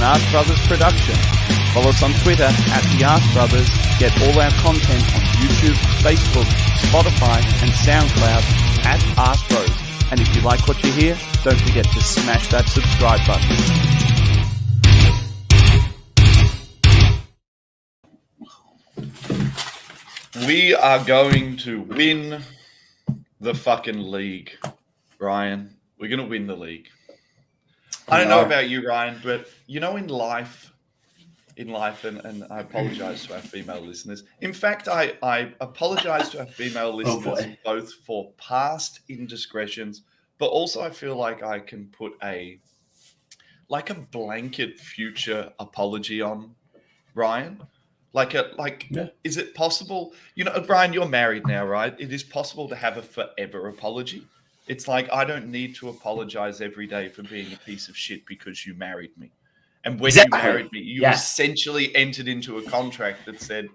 Arsebrothers production. Follow us on Twitter at the Arsebrothers. Get all our content on YouTube, Facebook, Spotify, and SoundCloud at Arsebros. And if you like what you hear, don't forget to smash that subscribe button. We are going to win the fucking league, Ryan. We're going to win the league. I don't know about you, Ryan, but you know, in life, and I apologize to our female listeners. In fact, I apologize to our female listeners both for past indiscretions, but also I feel like I can put a blanket future apology on Ryan. Is it possible? You know, Brian, you're married now, right? It is possible to have a forever apology. It's like, I don't need to apologize every day for being a piece of shit because you married me. And when you married me, you essentially entered into a contract that said,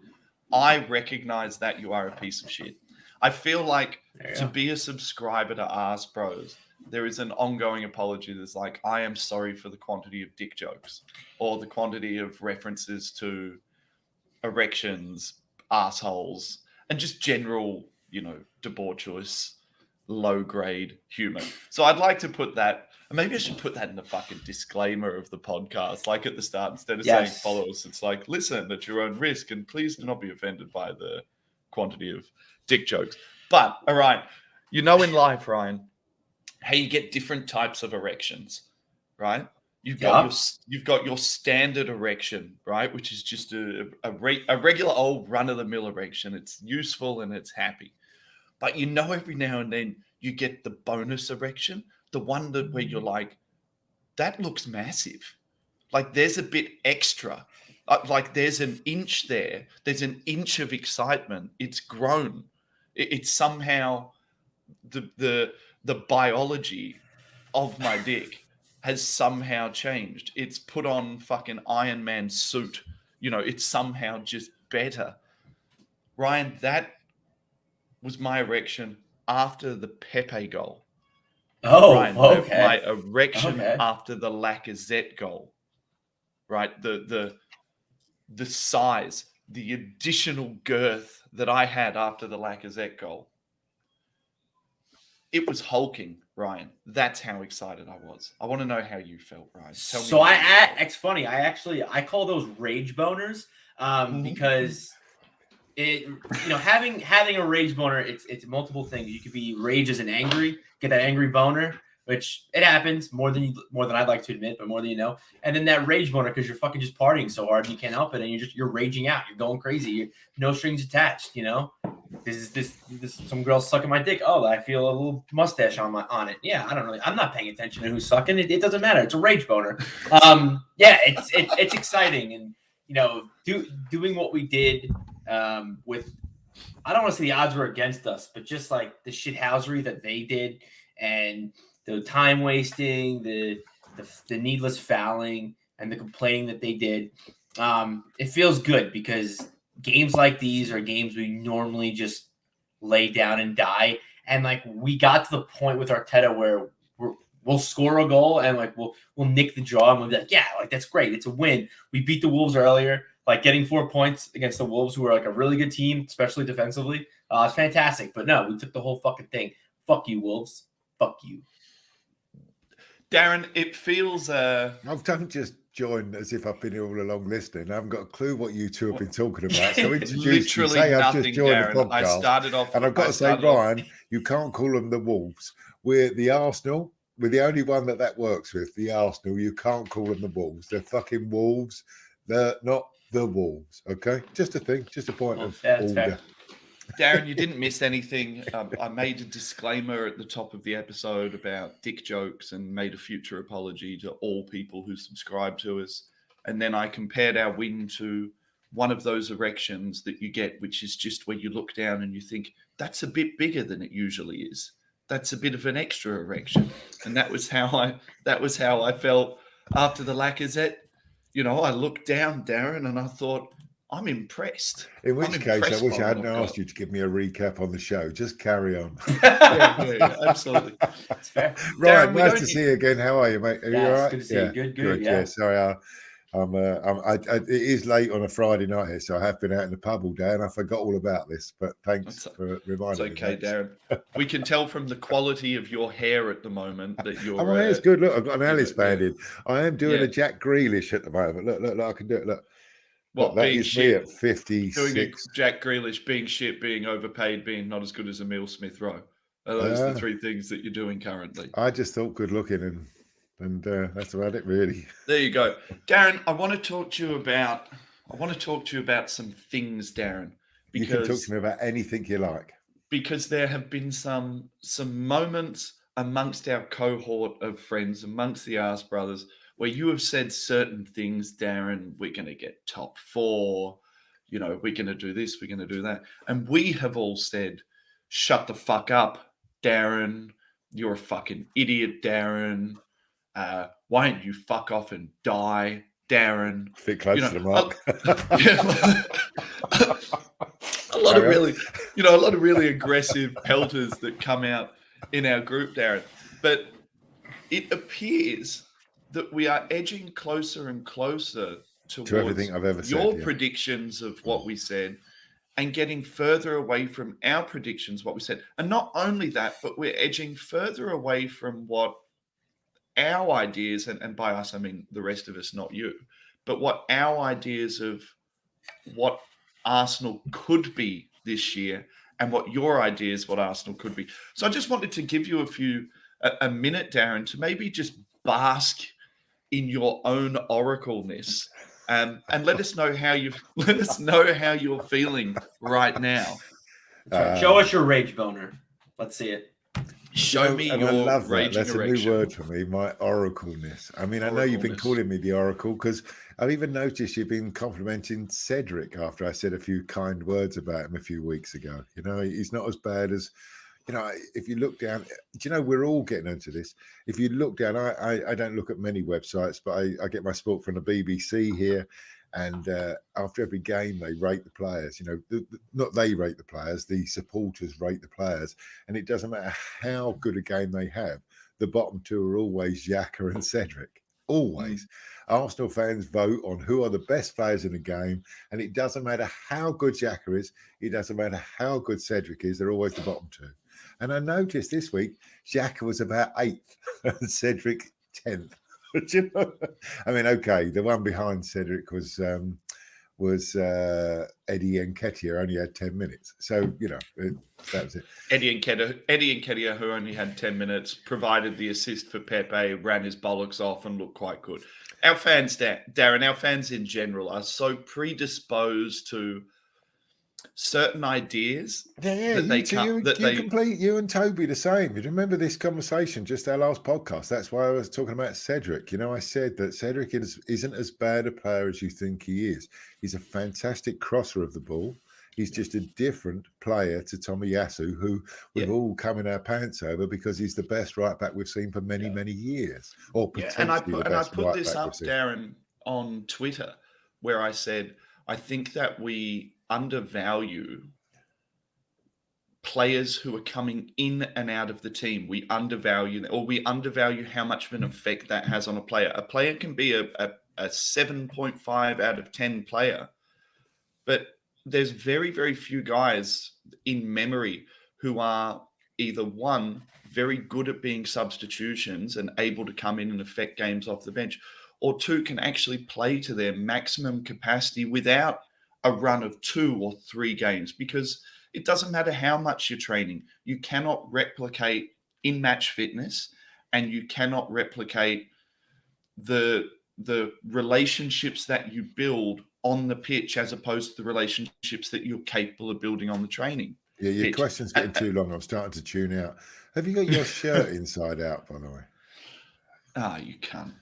I recognize that you are a piece of shit. I feel like to be a subscriber to Arse Bros, there is an ongoing apology that's like, I am sorry for the quantity of dick jokes or the quantity of references to erections, assholes, and just general, debaucherous, low-grade humor. So I'd like to put that, and maybe I should put that in the fucking disclaimer of the podcast, like at the start, instead of saying follow us, it's like, listen at your own risk, and please do not be offended by the quantity of dick jokes. But, all right, in life, Ryan, how you get different types of erections, right? You've got your standard erection, right? Which is just a regular old run-of-the-mill erection. It's useful and it's happy. But every now and then you get the bonus erection, the one where you're like, that looks massive. Like there's a bit extra. Like there's an inch there. There's an inch of excitement. It's grown. It's somehow the biology of my dick has somehow changed. It's put on fucking Iron Man suit. It's somehow just better. Ryan, that was my erection after the Pepe goal. Ryan, my erection after the Lacazette goal. Right? The size, the additional girth that I had after the Lacazette goal. It was hulking, Ryan. That's how excited I was. I want to know how you felt, Ryan. It's funny. I call those rage boners because having a rage boner, it's multiple things. You could be rage as an angry, get that angry boner, which it happens more than I'd like to admit, but more than you know. And then that rage boner because you're fucking just partying so hard and you can't help it, and you're raging out. You're going crazy. No strings attached. This some girl sucking my dick. Oh, I feel a little mustache on it. Yeah, I'm not paying attention to who's sucking it. It doesn't matter. It's a rage boner. It's exciting, and doing what we did with, I don't want to say the odds were against us, but just like the shithousery that they did and the time wasting, the needless fouling and the complaining that they did. It feels good because games like these are games we normally just lay down and die. And we got to the point with Arteta where we'll score a goal and we'll nick the draw and we'll be like, yeah, that's great. It's a win. We beat the Wolves earlier, getting 4 points against the Wolves, who are a really good team, especially defensively. It's fantastic. But no, we took the whole fucking thing. Fuck you, Wolves. Fuck you. Darren, it feels... Don't just join as if I've been here all along listening. I haven't got a clue what you two have been talking about. So introduce me. Say I've just joined Darren. the podcast. I started off... And I've got to say, Ryan, you can't call them the Wolves. We're the Arsenal. We're the only one that works with, the Arsenal. You can't call them the Wolves. They're fucking Wolves. They're not the Wolves, okay? Just a thing, just a point of order. Darren, you didn't miss anything. I made a disclaimer at the top of the episode about dick jokes and made a future apology to all people who subscribe to us. And then I compared our win to one of those erections that you get, which is just where you look down and you think, that's a bit bigger than it usually is. That's a bit of an extra erection. And that was how I felt after the Lacazette. I looked down, Darren, and I thought, I'm impressed. In which case, I wish I hadn't asked you to give me a recap on the show. Just carry on. yeah, absolutely. That's fair. Right, Darren, nice to see you again. How are you, mate? Are you all right? It's good to see you. Good. Yeah. Sorry, It is late on a Friday night here, so I have been out in the pub all day, and I forgot all about this. But thanks for reminding me. It's okay, Darren. We can tell from the quality of your hair at the moment that you're. Oh, my hair's good. Look, I've got an Alice band in. I am doing Yeah. a Jack Grealish at the moment. Look, I can do it. Look. What, that being is shit, me at 56. doing a Jack Grealish, being shit, being overpaid, being not as good as Emile Smith Rowe. Are those the three things that you're doing currently? I just thought good looking, and that's about it, really. There you go, Darren. I want to talk to you about some things, Darren. You can talk to me about anything you like. Because there have been some moments amongst our cohort of friends, amongst the Arsebrothers, where you have said certain things, Darren. We're going to get top 4. We're going to do this. We're going to do that, and we have all said, "Shut the fuck up, Darren. You're a fucking idiot, Darren. Why don't you fuck off and die, Darren?" Fit close to the mark. A lot of really aggressive pelters that come out in our group, Darren. But it appears that we are edging closer and closer towards everything I've ever said. Your predictions of what we said, and getting further away from our predictions, what we said. And not only that, but we're edging further away from what our ideas, and by us, I mean the rest of us, not you, but what our ideas of what Arsenal could be this year and what your ideas what Arsenal could be. So I just wanted to give you a minute, Darren, to maybe just bask in your own oracleness, and let us know how you're feeling right now. Show us your rage boner. Let's see it. Show me your I love that. raging That's erection. a new word for me, my oracleness. I mean, I know you've been calling me the Oracle because I've even noticed you've been complimenting Cedric after I said a few kind words about him a few weeks ago. He's not as bad as, if you look down, we're all getting into this. If you look down, I don't look at many websites, but I get my sport from the BBC here. And after every game, they rate the players. Not they rate the players, the supporters rate the players. And it doesn't matter how good a game they have. The bottom two are always Xhaka and Cedric. Always. Arsenal fans vote on who are the best players in the game. And it doesn't matter how good Xhaka is. It doesn't matter how good Cedric is. They're always the bottom two. And I noticed this week, Xhaka was about 8th and Cedric 10th. I mean, okay, the one behind Cedric was Eddie Nketiah, only had 10 minutes. So, that was it. Eddie Nketiah, who only had 10 minutes, provided the assist for Pepe, ran his bollocks off and looked quite good. Our fans, Darren, our fans in general are so predisposed to certain ideas. Yeah, you and Toby the same. You remember this conversation, just our last podcast? That's why I was talking about Cedric. I said that Cedric isn't as bad a player as you think he is. He's a fantastic crosser of the ball. He's just a different player to Tomiyasu, who we've all come in our pants over because he's the best right back we've seen for many, many years. Or potentially I put this up, Darren, on Twitter, where I said, I think that we undervalue players who are coming in and out of the team. We undervalue how much of an effect that has on a player. A player can be a 7.5 out of 10 player, but there's very, very few guys in memory who are either one, very good at being substitutions and able to come in and affect games off the bench, or two, can actually play to their maximum capacity without a run of 2 or 3 games, because it doesn't matter how much you're training. You cannot replicate in-match fitness, and you cannot replicate the relationships that you build on the pitch as opposed to the relationships that you're capable of building on the training. Yeah, your question's getting too long. I'm starting to tune out. Have you got your shirt inside out, by the way? You can't.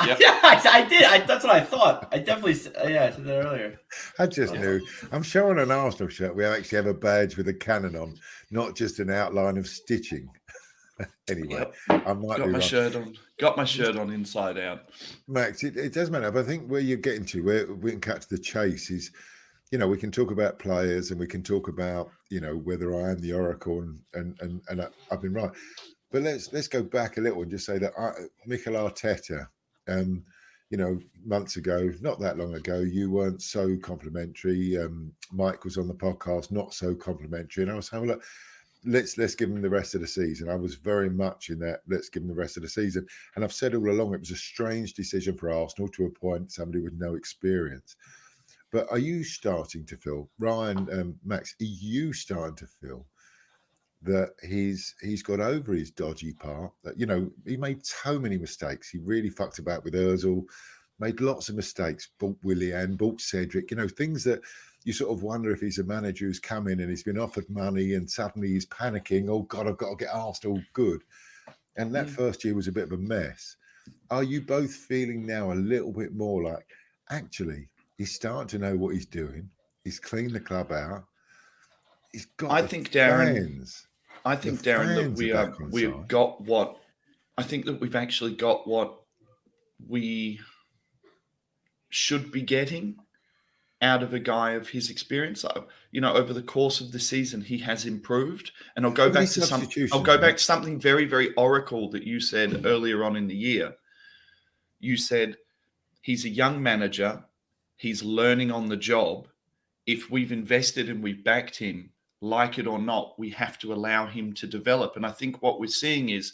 Yep. Yeah, I did. That's what I thought. I definitely, I said that earlier. I just knew. I'm showing an Arsenal shirt. We actually have a badge with a cannon on, not just an outline of stitching. Anyway, I might got my shirt on inside out. Max, it does matter. But I think where you're getting to, where we can cut to the chase, is, we can talk about players and we can talk about, whether I am the Oracle and I've been right. But let's go back a little and just say that Mikel Arteta, months ago, not that long ago, you weren't so complimentary. Mike was on the podcast, not so complimentary, and I was saying, look, let's give him the rest of the season. I was very much in that. Let's give him the rest of the season, and I've said all along it was a strange decision for Arsenal to appoint somebody with no experience. But are you starting to feel, Ryan, Max? Are you starting to feel that he's got over his dodgy part? That he made so many mistakes. He really fucked about with Ozil, made lots of mistakes. Bought Willian, bought Cedric. Things that you sort of wonder if he's a manager who's come in and he's been offered money and suddenly he's panicking. Oh God, I've got to get Arsenal good. And that first year was a bit of a mess. Are you both feeling now a little bit more like actually he's starting to know what he's doing? He's cleaned the club out. He's got. I think Darren, that we've got what I think that we've actually got what we should be getting out of a guy of his experience. Over the course of the season, he has improved. And I'll go back to something very, very oracle that you said earlier on in the year. You said he's a young manager. He's learning on the job. If we've invested and we've backed him, like it or not, we have to allow him to develop. And I think what we're seeing is,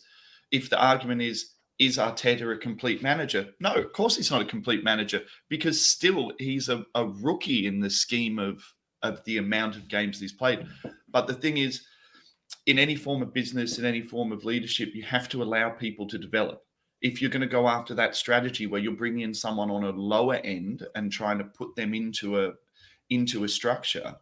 if the argument is Arteta a complete manager? No, of course he's not a complete manager, because still he's a rookie in the scheme of the amount of games he's played. But the thing is, in any form of business, in any form of leadership, you have to allow people to develop. If you're going to go after that strategy where you're bringing in someone on a lower end and trying to put them into a structure,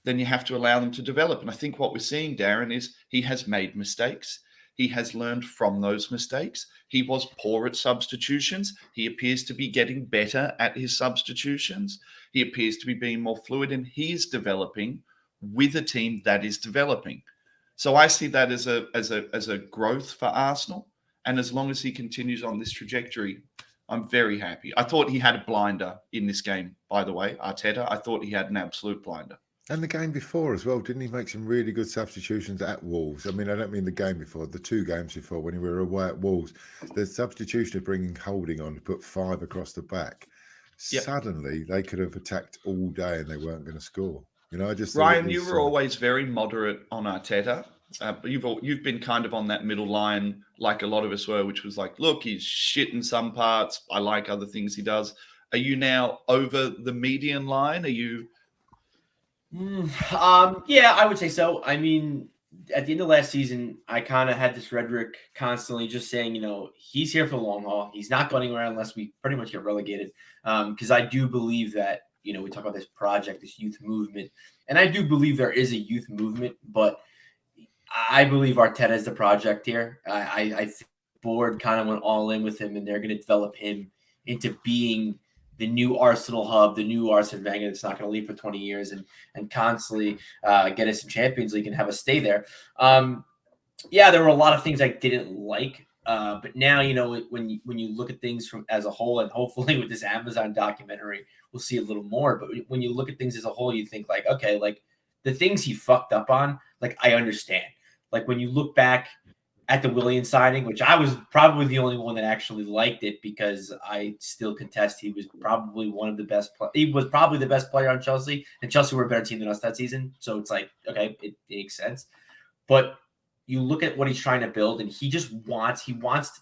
then you have to allow them to develop. And I think what we're seeing, Darren, is he has made mistakes. He has learned from those mistakes. He was poor at substitutions. He appears to be getting better at his substitutions. He appears to be being more fluid, and he is developing with a team that is developing. So I see that as a growth for Arsenal. And as long as he continues on this trajectory, I'm very happy. I thought he had a blinder in this game, by the way, Arteta. I thought he had an absolute blinder. And the game before as well, didn't he make some really good substitutions at Wolves? I mean, I don't mean the game before, the 2 games before when we were away at Wolves. The substitution of bringing Holding on to put 5 across the back. Yep. Suddenly, they could have attacked all day and they weren't going to score. Ryan, you were always very moderate on Arteta. But you've been kind of on that middle line, like a lot of us were, which was like, look, he's shit in some parts. I like other things he does. Are you now over the median line? Are you? Yeah, I would say so. I mean, at the end of last season, I kind of had this rhetoric constantly just saying, he's here for the long haul. He's not going anywhere unless we pretty much get relegated. Because I do believe that, we talk about this project, this youth movement, and I do believe there is a youth movement, but I believe Arteta is the project here. I think the board kind of went all in with him, and they're going to develop him into being the new Arsenal hub, the new Arsene Wenger that's not going to leave for 20 years and constantly get us in Champions League and have us stay there. Yeah, there were a lot of things I didn't like, but now when you look at things from as a whole, and hopefully with this Amazon documentary, we'll see a little more. But when you look at things as a whole, you think like, okay, like the things he fucked up on, like I understand. Like when you look back at the Willian signing, which I was probably the only one that actually liked it, because I still contest he was probably one of the best. He was probably the best player on Chelsea, and Chelsea were a better team than us that season. So it's like, okay, it makes sense. But you look at what he's trying to build, and he wants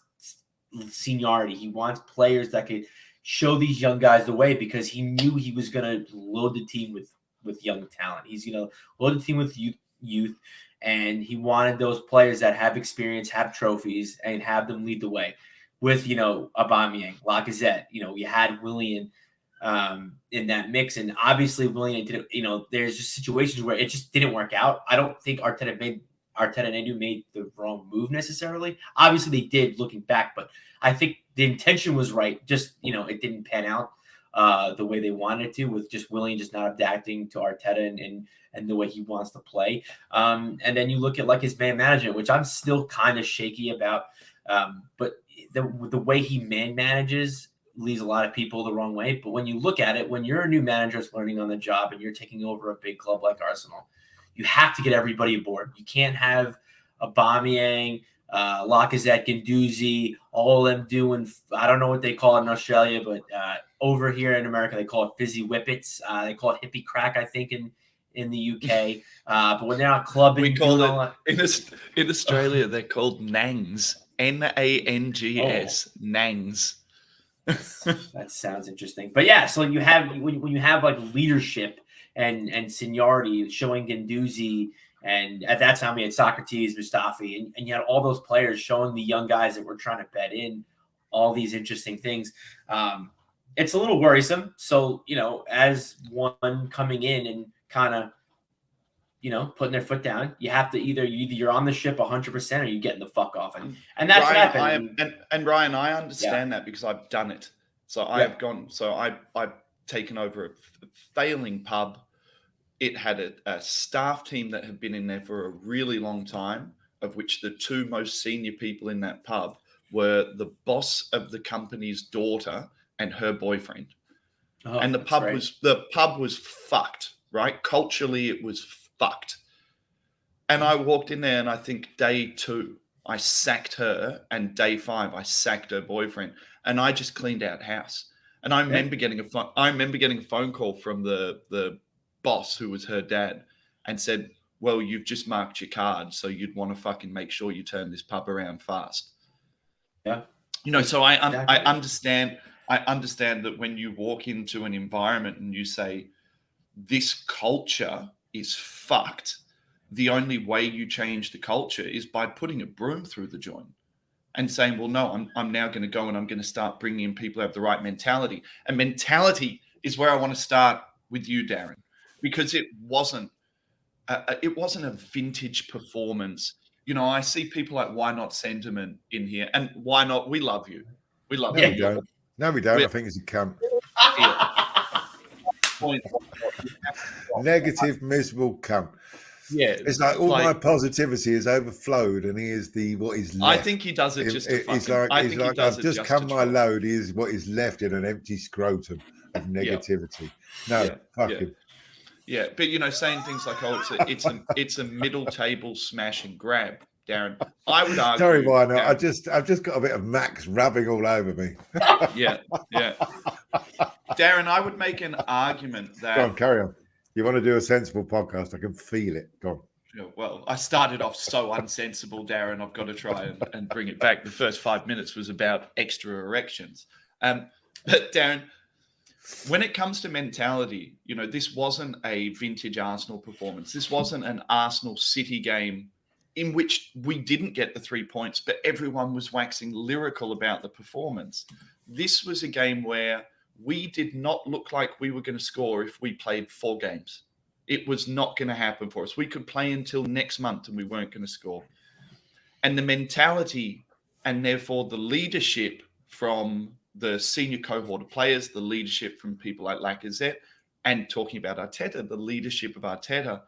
seniority. He wants players that could show these young guys the way, because he knew he was going to load the team with young talent. He's going to load the team with youth. And he wanted those players that have experience, have trophies, and have them lead the way. With, Aubameyang, Lacazette, you had Willian in that mix. And obviously Willian did, there's just situations where it just didn't work out. I don't think Arteta and Edu made the wrong move necessarily. Obviously they did looking back, but I think the intention was right. Just, it didn't pan out the way they wanted to, with just Willian just not adapting to Arteta and the way he wants to play. And then you look at like his man management, which I'm still kind of shaky about. But the way he manages leads a lot of people the wrong way. But when you look at it, when you're a new manager that's learning on the job and you're taking over a big club like Arsenal, you have to get everybody aboard. You can't have Aubameyang, Lacazette, Guendouzi, all of them doing, I don't know what they call it in Australia, but over here in America, they call it fizzy whippets. They call it hippie crack, I think, in the UK. But when they're out clubbing, We call doing all it in Australia. They're called nangs. Nangs. Nangs. That sounds interesting. But yeah, so you have when you have like leadership and seniority, showing Guendouzi, and at that time we had Socrates, Mustafi, and you had all those players showing the young guys that were trying to bet in all these interesting things. It's a little worrisome. So, as one coming in and kind of, putting their foot down, you have to either you're on the ship 100% or you're getting the fuck off. And that's Ryan, what happened. And Ryan, I understand that because I've done it. So I've taken over a failing pub. It had a staff team that had been in there for a really long time, of which the two most senior people in that pub were the boss of the company's daughter and her boyfriend. Oh, and the pub was fucked, right? Culturally, it was fucked. And I walked in there, and I think day 2, I sacked her, and day 5, I sacked her boyfriend, and I just cleaned out house. And I remember getting a phone call from the boss, who was her dad, and said, "Well, you've just marked your card, so you'd want to fucking make sure you turn this pub around fast." Yeah, so I understand. I understand that when you walk into an environment and you say, "This culture is fucked," the only way you change the culture is by putting a broom through the joint and saying, "Well, no, I'm now going to go and I'm going to start bringing in people who have the right mentality." And mentality is where I want to start with you, Darren, because it wasn't a vintage performance. I see people like Why Not Sentiment in here, and Why Not? We love you. We love you. We don't. No, we don't. I think it's a cunt. Negative, miserable cunt. Yeah, it's like all my positivity has overflowed, and he is what is left. I think he does it just to He's like I've just come my load. He is what is left in an empty scrotum of negativity. Fuck him. Yeah, but saying things like, "Oh, it's a middle table smash and grab," Darren. I would argue. Sorry, why not? I've just got a bit of Max rubbing all over me. Yeah. Darren, I would make an argument that. Go on, carry on. You want to do a sensible podcast? I can feel it. Go on. Yeah, well, I started off so unsensible, Darren. I've got to try and bring it back. The first 5 minutes was about extra erections. But Darren, when it comes to mentality, this wasn't a vintage Arsenal performance. This wasn't an Arsenal City game in which we didn't get the 3 points, but everyone was waxing lyrical about the performance. This was a game where we did not look like we were going to score if we played 4 games. It was not going to happen for us. We could play until next month and we weren't going to score. And the mentality, and therefore the leadership from the senior cohort of players, the leadership from people like Lacazette, and talking about Arteta, the leadership of Arteta,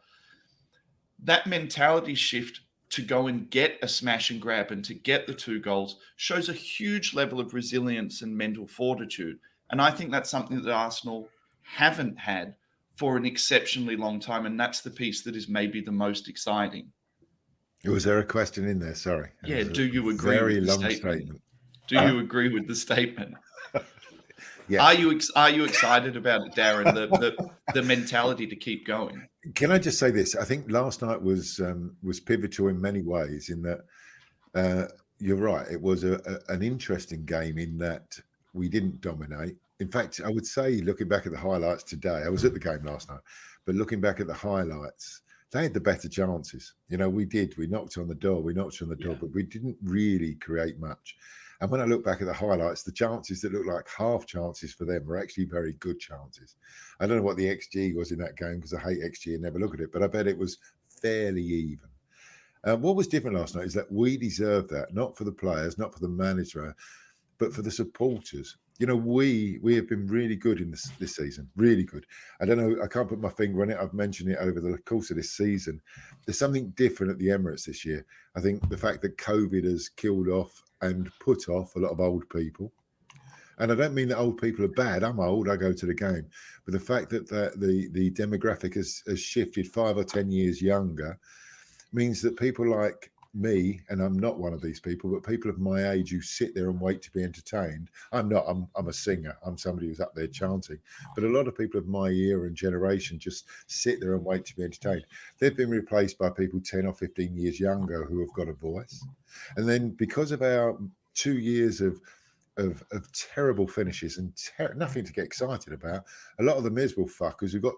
that mentality shift to go and get a smash and grab and to get the 2 goals shows a huge level of resilience and mental fortitude. And I think that's something that Arsenal haven't had for an exceptionally long time. And that's the piece that is maybe the most exciting. Was there a question in there? Sorry. Yeah. Do you agree with the statement? Do you agree with the statement? Yeah. Are you excited about it, Darren? The mentality to keep going. Can I just say this? I think last night was pivotal in many ways. In that, you're right. It was an interesting game in that we didn't dominate. In fact, I would say, looking back at the highlights today, I was at the game last night, but looking back at the highlights, they had the better chances. We did. We knocked on the door, but we didn't really create much. And when I look back at the highlights, the chances that look like half chances for them were actually very good chances. I don't know what the XG was in that game because I hate XG and never look at it, but I bet it was fairly even. What was different last night is that we deserved that, not for the players, not for the manager, but for the supporters. We have been really good in this season, really good. I don't know, I can't put my finger on it. I've mentioned it over the course of this season. There's something different at the Emirates this year. I think the fact that COVID has killed off and put off a lot of old people. And I don't mean that old people are bad. I'm old, I go to the game. But the fact that the demographic has shifted 5 or 10 years younger means that people like me, and I'm not one of these people, but people of my age who sit there and wait to be entertained. I'm not. I'm a singer. I'm somebody who's up there chanting. But a lot of people of my era and generation just sit there and wait to be entertained. They've been replaced by people 10 or 15 years younger who have got a voice. And then because of our 2 years of terrible finishes and nothing to get excited about, a lot of the miserable fuckers who got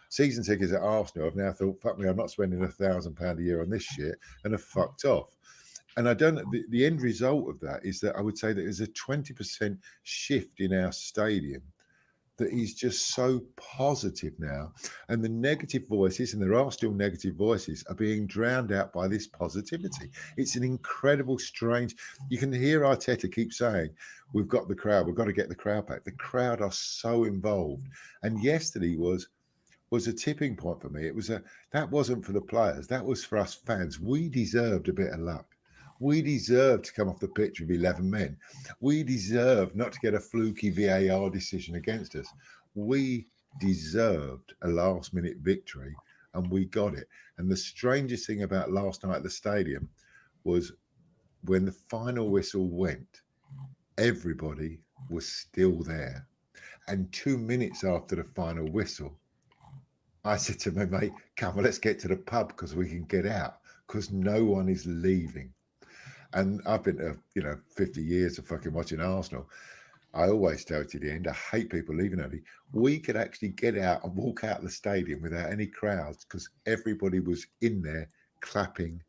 season tickets at Arsenal have now thought, fuck me, I'm not spending £1,000 a year on this shit, and have fucked off. And I don't. The end result of that is that I would say that there's a 20% shift in our stadium that is just so positive now, and the negative voices, and there are still negative voices, are being drowned out by this positivity. It's an incredible, strange. You can hear Arteta keep saying, "We've got the crowd. We've got to get the crowd back." The crowd are so involved, and yesterday was a tipping point for me. That wasn't for the players. That was for us fans. We deserved a bit of luck. We deserve to come off the pitch with 11 men. We deserve not to get a fluky VAR decision against us. We deserved a last-minute victory, and we got it. And the strangest thing about last night at the stadium was when the final whistle went, everybody was still there. And 2 minutes after the final whistle, I said to my mate, come on, let's get to the pub because we can get out, because no one is leaving. And I've been to, 50 years of fucking watching Arsenal. I always tell to the end, I hate people leaving early. We could actually get out and walk out of the stadium without any crowds because everybody was in there clapping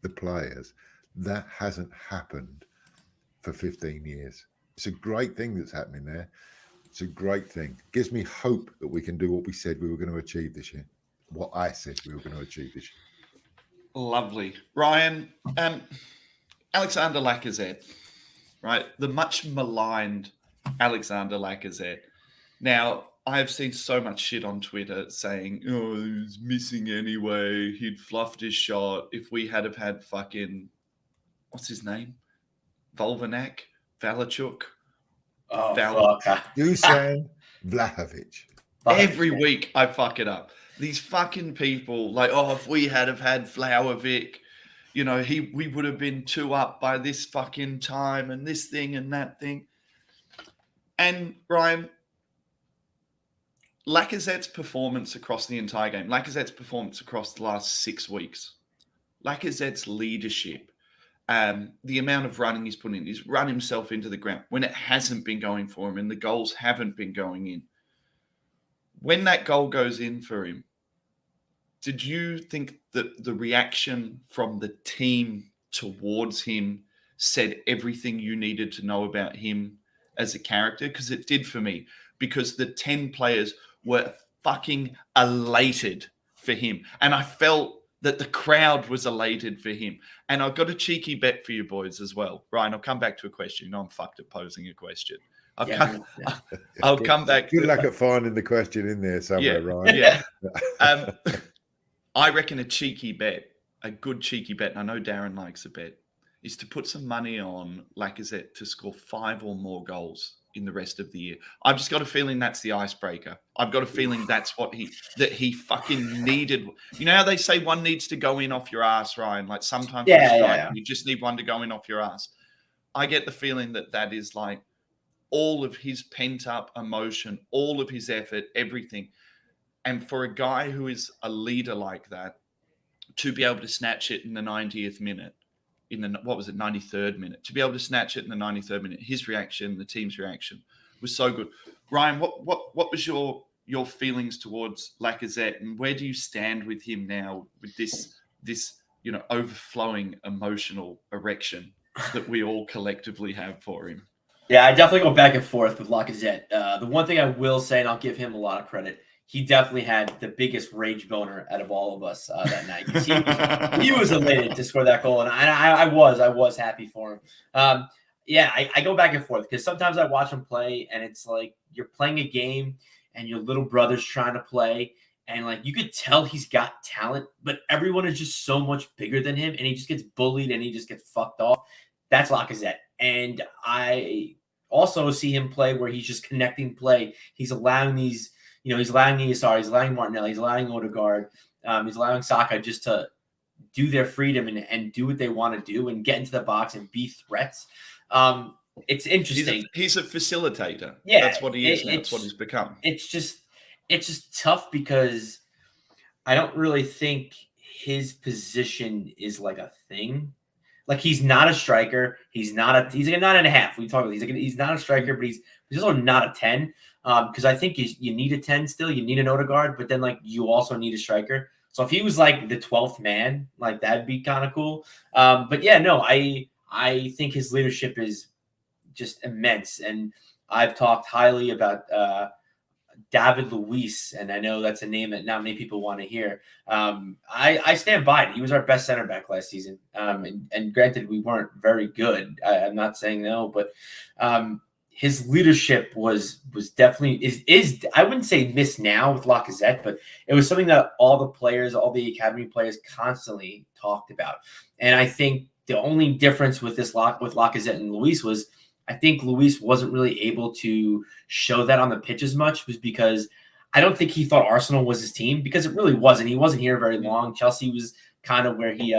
the players. That hasn't happened for 15 years. It's a great thing that's happening there. It's a great thing. Gives me hope that we can do what we said we were going to achieve this year. What I said we were going to achieve this year. Lovely. Ryan, Alexander Lacazette, right? The much maligned Alexander Lacazette. Now, I have seen so much shit on Twitter saying, oh, he's missing anyway. He'd fluffed his shot. If we had have had fucking, what's his name? Volvanak? Valachuk? Oh, fuck. Dusan Vlahovic. Every week I fuck it up. These fucking people, like, oh, if we had have had Vlahovic, we would have been 2 up by this fucking time and this thing and that thing. And Ryan, Lacazette's performance across the entire game, Lacazette's performance across the last 6 weeks, Lacazette's leadership, the amount of running he's put in, he's run himself into the ground when it hasn't been going for him and the goals haven't been going in. When that goal goes in for him, did you think that the reaction from the team towards him said everything you needed to know about him as a character? Because it did for me. Because the 10 players were fucking elated for him. And I felt that the crowd was elated for him. And I've got a cheeky bet for you boys as well. Ryan, I'll come back to a question. I'm fucked at posing a question. I'll come back. Good luck at finding the question in there somewhere, Ryan. Yeah. I reckon a cheeky bet, a good cheeky bet, and I know Darren likes a bet, is to put some money on Lacazette to score 5 or more goals in the rest of the year. I've just got a feeling that's the icebreaker. I've got a feeling that's what he fucking needed. You know how they say one needs to go in off your ass, Ryan? Like sometimes you just need one to go in off your ass. I get the feeling that is like all of his pent up emotion, all of his effort, everything. And for a guy who is a leader like that, to be able to snatch it in the 90th minute, in the 93rd minute, to be able to snatch it in the 93rd minute, his reaction, the team's reaction was so good. Ryan, what was your feelings towards Lacazette, and where do you stand with him now with this overflowing emotional erection that we all collectively have for him? Yeah, I definitely go back and forth with Lacazette. The one thing I will say, and I'll give him a lot of credit, he definitely had the biggest rage boner out of all of us that night. He was elated to score that goal, and I was happy for him. I go back and forth because sometimes I watch him play, and it's like you're playing a game, and your little brother's trying to play, and like you could tell he's got talent, but everyone is just so much bigger than him, and he just gets bullied and he just gets fucked off. That's Lacazette, and I also see him play where he's just connecting play. He's allowing these. He's allowing Martinelli, he's allowing Odegaard, he's allowing Saka just to do their freedom and do what they want to do and get into the box and be threats. It's interesting. He's a facilitator. Yeah, That's what he is now. It's what he's become. It's just tough because I don't really think his position is like a thing. Like he's not a striker. He's like a 9.5. We talk about he's not a striker, but he's also not a 10. Because I think you need a 10 still. You need an Odegaard, but then like you also need a striker. So if he was like the 12th man, like that'd be kind of cool. But yeah, no, I think his leadership is just immense, and I've talked highly about David Luiz, and I know that's a name that not many people want to hear. I stand by it. He was our best center back last season. And granted, we weren't very good. I'm not saying no, but his leadership was definitely is I wouldn't say missed now with Lacazette, but it was something that all the academy players constantly talked about. And I think the only difference with with Lacazette and Luis was I think Luis wasn't really able to show that on the pitch as much, was because I don't think he thought Arsenal was his team, because it really wasn't. He wasn't here very long. Chelsea was kind of where he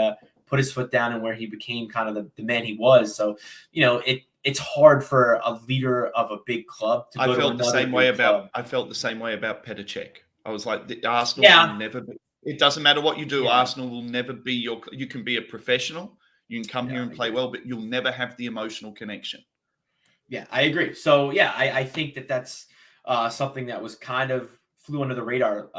put his foot down and where he became kind of the man he was. So, it's hard for a leader of a big club to go I felt to the same way about Petr Cech. I was like, the Arsenal will never be, it doesn't matter what you do. Arsenal will never be you can be a professional. You can come here and play well, but you'll never have the emotional connection. Yeah, I agree. So, yeah, I think that's something that was kind of flew under the radar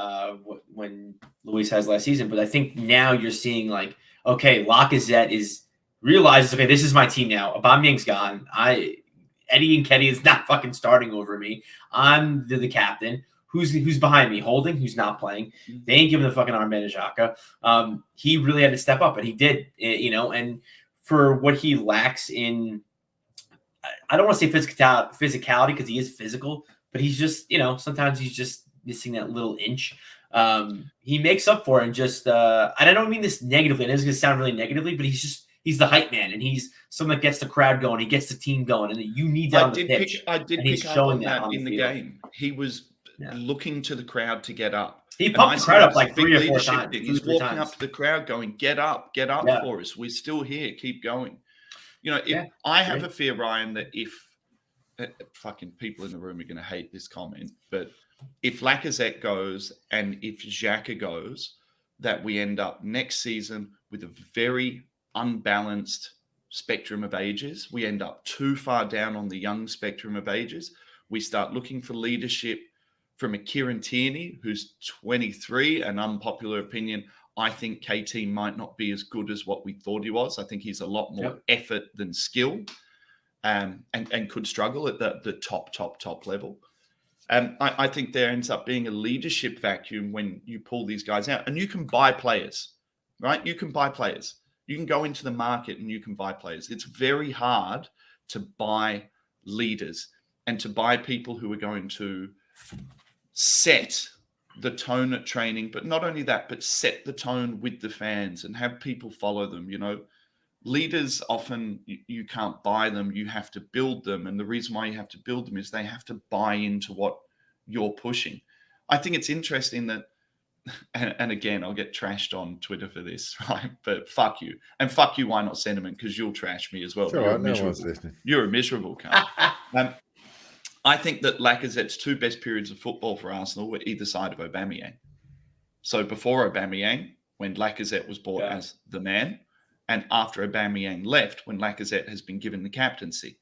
when Luis has last season. But I think now you're seeing like, okay, Lacazette realizes, okay, this is my team now. Aubameyang's gone. Eddie Nketiah is not fucking starting over me. I'm the captain. Who's behind me? Holding, who's not playing. They ain't giving the fucking armband to Xhaka. He really had to step up, and he did. And for what he lacks in, I don't want to say physicality because he is physical, but he's just, sometimes he's just missing that little inch. He makes up for it, and just, and I don't mean this negatively, and it's going to sound really negatively, but he's the hype man, and he's someone that gets the crowd going, he gets the team going, and you need that on the pitch. I did pick up on that in the game. He was looking to the crowd to get up. He pumped the crowd up like 3 or 4 times. He's walking up to the crowd going, get up for us. We're still here. Keep going. I have a fear, Ryan, that if fucking people in the room are going to hate this comment, but if Lacazette goes and if Xhaka goes, that we end up next season with a very unbalanced spectrum of ages. We end up too far down on the young spectrum of ages. We start looking for leadership from a Kieran Tierney, who's 23, an unpopular opinion. I think KT might not be as good as what we thought he was. I think he's a lot more effort than skill, and could struggle at the top level. I think there ends up being a leadership vacuum when you pull these guys out. And you can buy players, right? You can buy players. You can go into the market and you can buy players. It's very hard to buy leaders and to buy people who are going to set the tone at training, but not only that, but set the tone with the fans and have people follow them. Leaders often you can't buy them, you have to build them. And the reason why you have to build them is they have to buy into what you're pushing. I think it's interesting that, and again, I'll get trashed on Twitter for this, right? But fuck you. And fuck you, Why Not Sentiment, because you'll trash me as well. You're a miserable cunt. I think that Lacazette's 2 best periods of football for Arsenal were either side of Aubameyang. So before Aubameyang, when Lacazette was bought as the man, and after Aubameyang left, when Lacazette has been given the captaincy.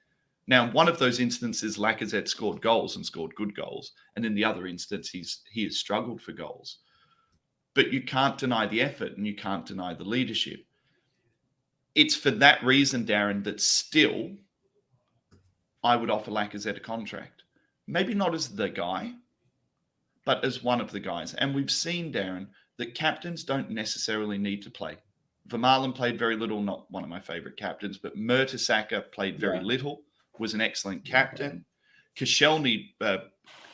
Now, in one of those instances, Lacazette scored goals and scored good goals. And in the other instance, he has struggled for goals. But you can't deny the effort and you can't deny the leadership. It's for that reason, Darren, that still I would offer Lacazette a contract. Maybe not as the guy, but as one of the guys. And we've seen, Darren, that captains don't necessarily need to play. Vermaelen played very little, not one of my favorite captains, but Mertesacker played very little, was an excellent captain. Koscielny,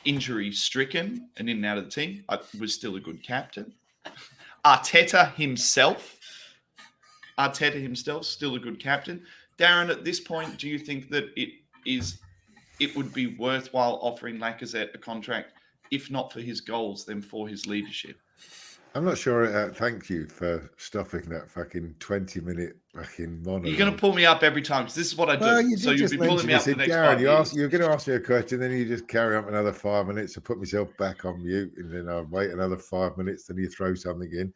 injury-stricken and in and out of the team, was still a good captain. Arteta himself, still a good captain. Darren, at this point, do you think that it would be worthwhile offering Lacazette a contract, if not for his goals, then for his leadership? I'm not sure. Thank you for stopping that fucking 20-minute fucking monologue. You're going to pull me up every time because this is what I do. Well, you So did you'll just be pulling mention me it. up for the next Darren, 5 years. you're going to ask me a question, then you just carry on for another 5 minutes. I put myself back on mute, and then I wait another 5 minutes. Then you throw something in.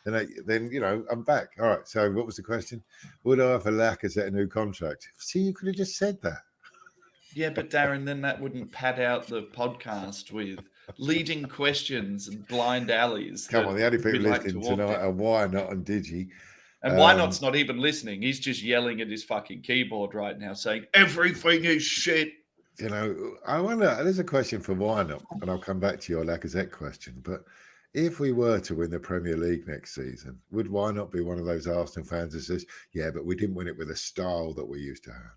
Then I'm back. All right. So what was the question? Would I offer Lacazette a new contract? See, you could have just said that. Yeah, but Darren, then that wouldn't pad out the podcast with leading questions and blind alleys. Come on, the only people like listening tonight are Why Not and Digi. And Why Not's not even listening. He's just yelling at his fucking keyboard right now saying, everything is shit. I wonder, there's a question for Why Not, and I'll come back to your Lacazette question, but if we were to win the Premier League next season, would Why Not be one of those Arsenal fans that says, yeah, but we didn't win it with a style that we used to have?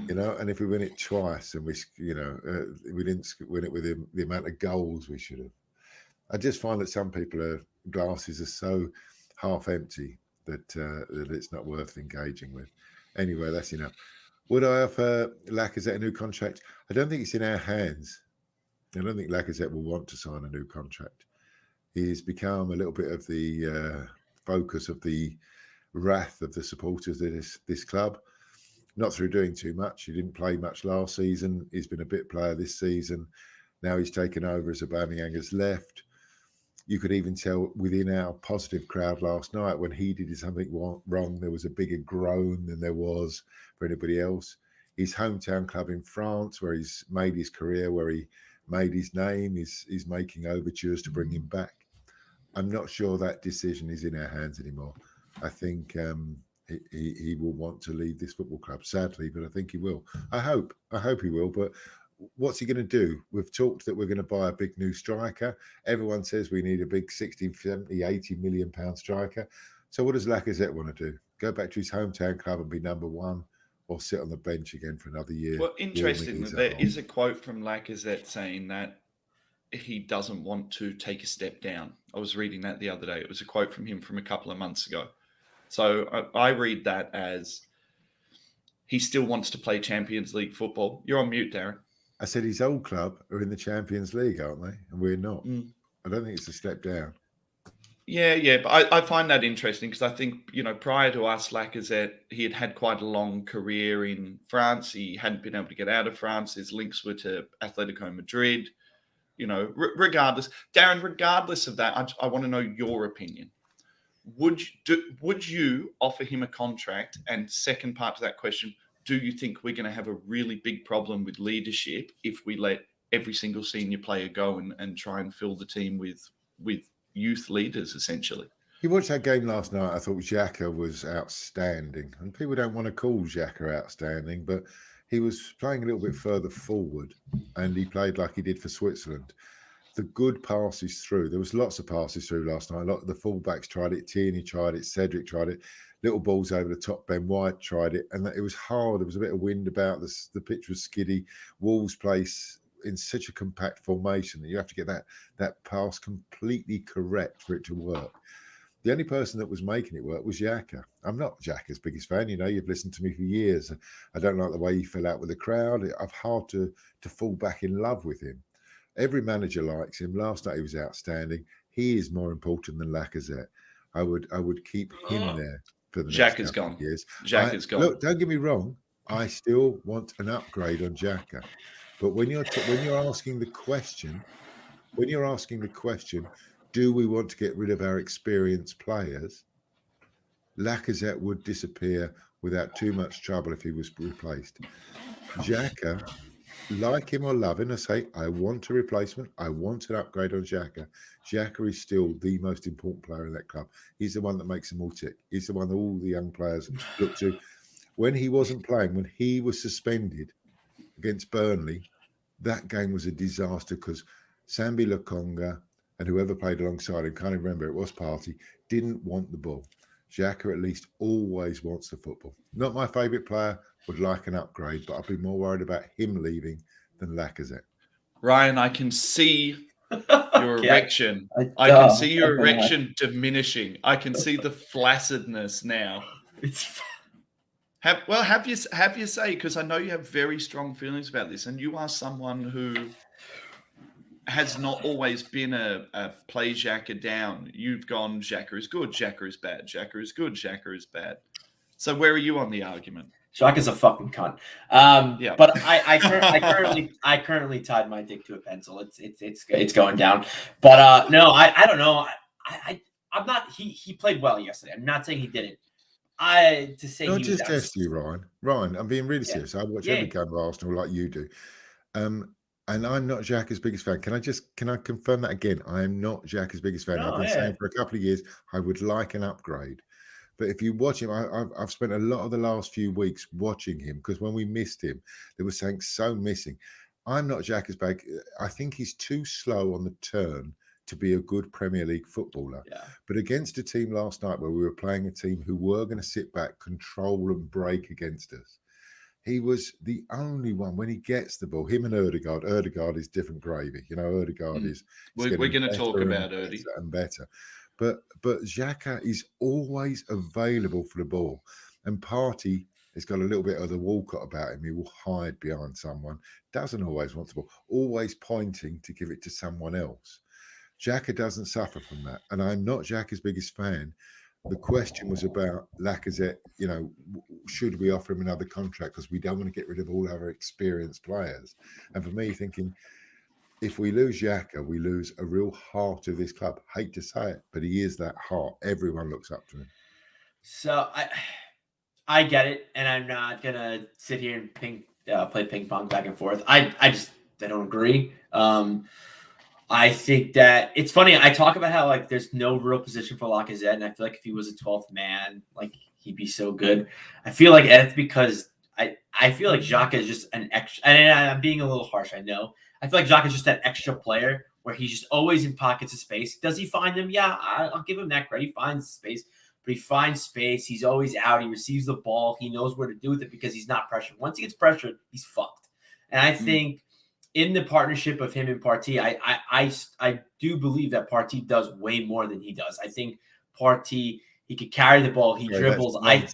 And if we win it twice and we didn't win it with the amount of goals we should have. I just find that some glasses are so half empty that it's not worth engaging with. Anyway, that's enough. Would I offer Lacazette a new contract? I don't think it's in our hands. I don't think Lacazette will want to sign a new contract. He's become a little bit of the focus of the wrath of the supporters of this club. Not through doing too much. He didn't play much last season. He's been a bit player this season. Now he's taken over as Aubameyang has left. You could even tell within our positive crowd last night when he did something wrong, there was a bigger groan than there was for anybody else. His hometown club in France, where he's made his career, where he made his name, is making overtures to bring him back. I'm not sure that decision is in our hands anymore. I think he will want to leave this football club, sadly, but I think he will. I hope he will, but what's he going to do? We've talked that we're going to buy a big new striker. Everyone says we need a big 60, 70, 80 million pound striker. So what does Lacazette want to do? Go back to his hometown club and be number one, or sit on the bench again for another year? Well, interesting that there is a quote from Lacazette saying that he doesn't want to take a step down. I was reading that the other day. It was a quote from him from a couple of months ago. So I read that as he still wants to play Champions League football. You're on mute, Darren. I said his old club are in the Champions League, aren't they? And we're not. I don't think it's a step down. Yeah, but I find that interesting because I think, prior to us, Lacazette, he had quite a long career in France. He hadn't been able to get out of France. His links were to Atletico Madrid. Regardless, Darren, regardless of that, I want to know your opinion. Would you offer him a contract? And second part to that question, do you think we're going to have a really big problem with leadership if we let every single senior player go and try and fill the team with youth leaders, essentially? You watched that game last night. I thought Xhaka was outstanding. And people don't want to call Xhaka outstanding, but he was playing a little bit further forward and he played like he did for Switzerland. The good passes through. There was lots of passes through last night. A lot of the fullbacks tried it. Tierney tried it. Cedric tried it. Little balls over the top. Ben White tried it. And it was hard. There was a bit of wind about. The pitch was skiddy. Wolves place in such a compact formation that you have to get that pass completely correct for it to work. The only person that was making it work was Xhaka. I'm not Xhaka's biggest fan. You've listened to me for years. I don't like the way he fell out with the crowd. I've hard to fall back in love with him. Every manager likes him. Last night he was outstanding. He is more important than Lacazette. I would keep him there for the next couple of years. Xhaka's gone. Look, don't get me wrong. I still want an upgrade on Xhaka. But when you're asking the question, do we want to get rid of our experienced players? Lacazette would disappear without too much trouble if he was replaced. Xhaka, like him or love him, I say, I want a replacement. I want an upgrade on Xhaka. Xhaka is still the most important player in that club. He's the one that makes them all tick. He's the one that all the young players look to. When he wasn't playing, when he was suspended against Burnley, that game was a disaster because Sambi Lokonga and whoever played alongside him, can't even remember, it was Partey, didn't want the ball. Xhaka at least always wants the football. Not my favourite player, would like an upgrade, but I'd be more worried about him leaving than Lacazette. Ryan, I can see your erection. I can see your erection diminishing. I can see the flaccidness now. Have you say, because I know you have very strong feelings about this, and you are someone who has not always been a play Xhaka down. You've gone Xhaka is good, Xhaka is bad, Xhaka is good, Xhaka is bad. So where are you on the argument? Shaka's a fucking cunt. Yeah. But I currently tied my dick to a pencil. It's going down. But no, I don't know. I'm not. He played well yesterday. I'm not saying he didn't. Not just test you, Ryan. Ryan, I'm being really serious. I watch every game of Arsenal like you do. And I'm not Xhaka's biggest fan. Can I confirm that again? I am not Xhaka's biggest fan. I've been saying for a couple of years I would like an upgrade. But if you watch him, I've spent a lot of the last few weeks watching him because when we missed him, there was something so missing. I'm not Xhaka's bag. I think he's too slow on the turn to be a good Premier League footballer. Yeah. But against a team last night where we were playing a team who were going to sit back, control and break against us, he was the only one when he gets the ball. Him and Ødegaard. Ødegaard is different gravy. You know, Ødegaard is. We're going to talk about Ødegaard and better. But Xhaka is always available for the ball. And Partey has got a little bit of the Walcott about him. He will hide behind someone. Doesn't always want the ball. Always pointing to give it to someone else. Xhaka doesn't suffer from that. And I'm not Xhaka's biggest fan. The question was about Lacazette, you know, should we offer him another contract? Because we don't want to get rid of all our experienced players. And for me, thinking, if we lose Xhaka, we lose a real heart of this club. Hate to say it, but he is that heart. Everyone looks up to him. So I get it, and I'm not gonna sit here and play ping pong back and forth. I don't agree. I think that it's funny. I talk about how like there's no real position for Lacazette, and I feel like if he was a 12th man, like he'd be so good. I feel like it's because I feel like Xhaka is just an extra. And I'm being a little harsh, I know. I feel like Xhaka is just that extra player where he's just always in pockets of space. Does he find them? Yeah, I'll give him that credit. He finds space, but he finds space. He's always out. He receives the ball. He knows where to do with it because he's not pressured. Once he gets pressured, he's fucked. And I think in the partnership of him and Partey, I do believe that Partey does way more than he does. I think Partey, he could carry the ball. He dribbles. That's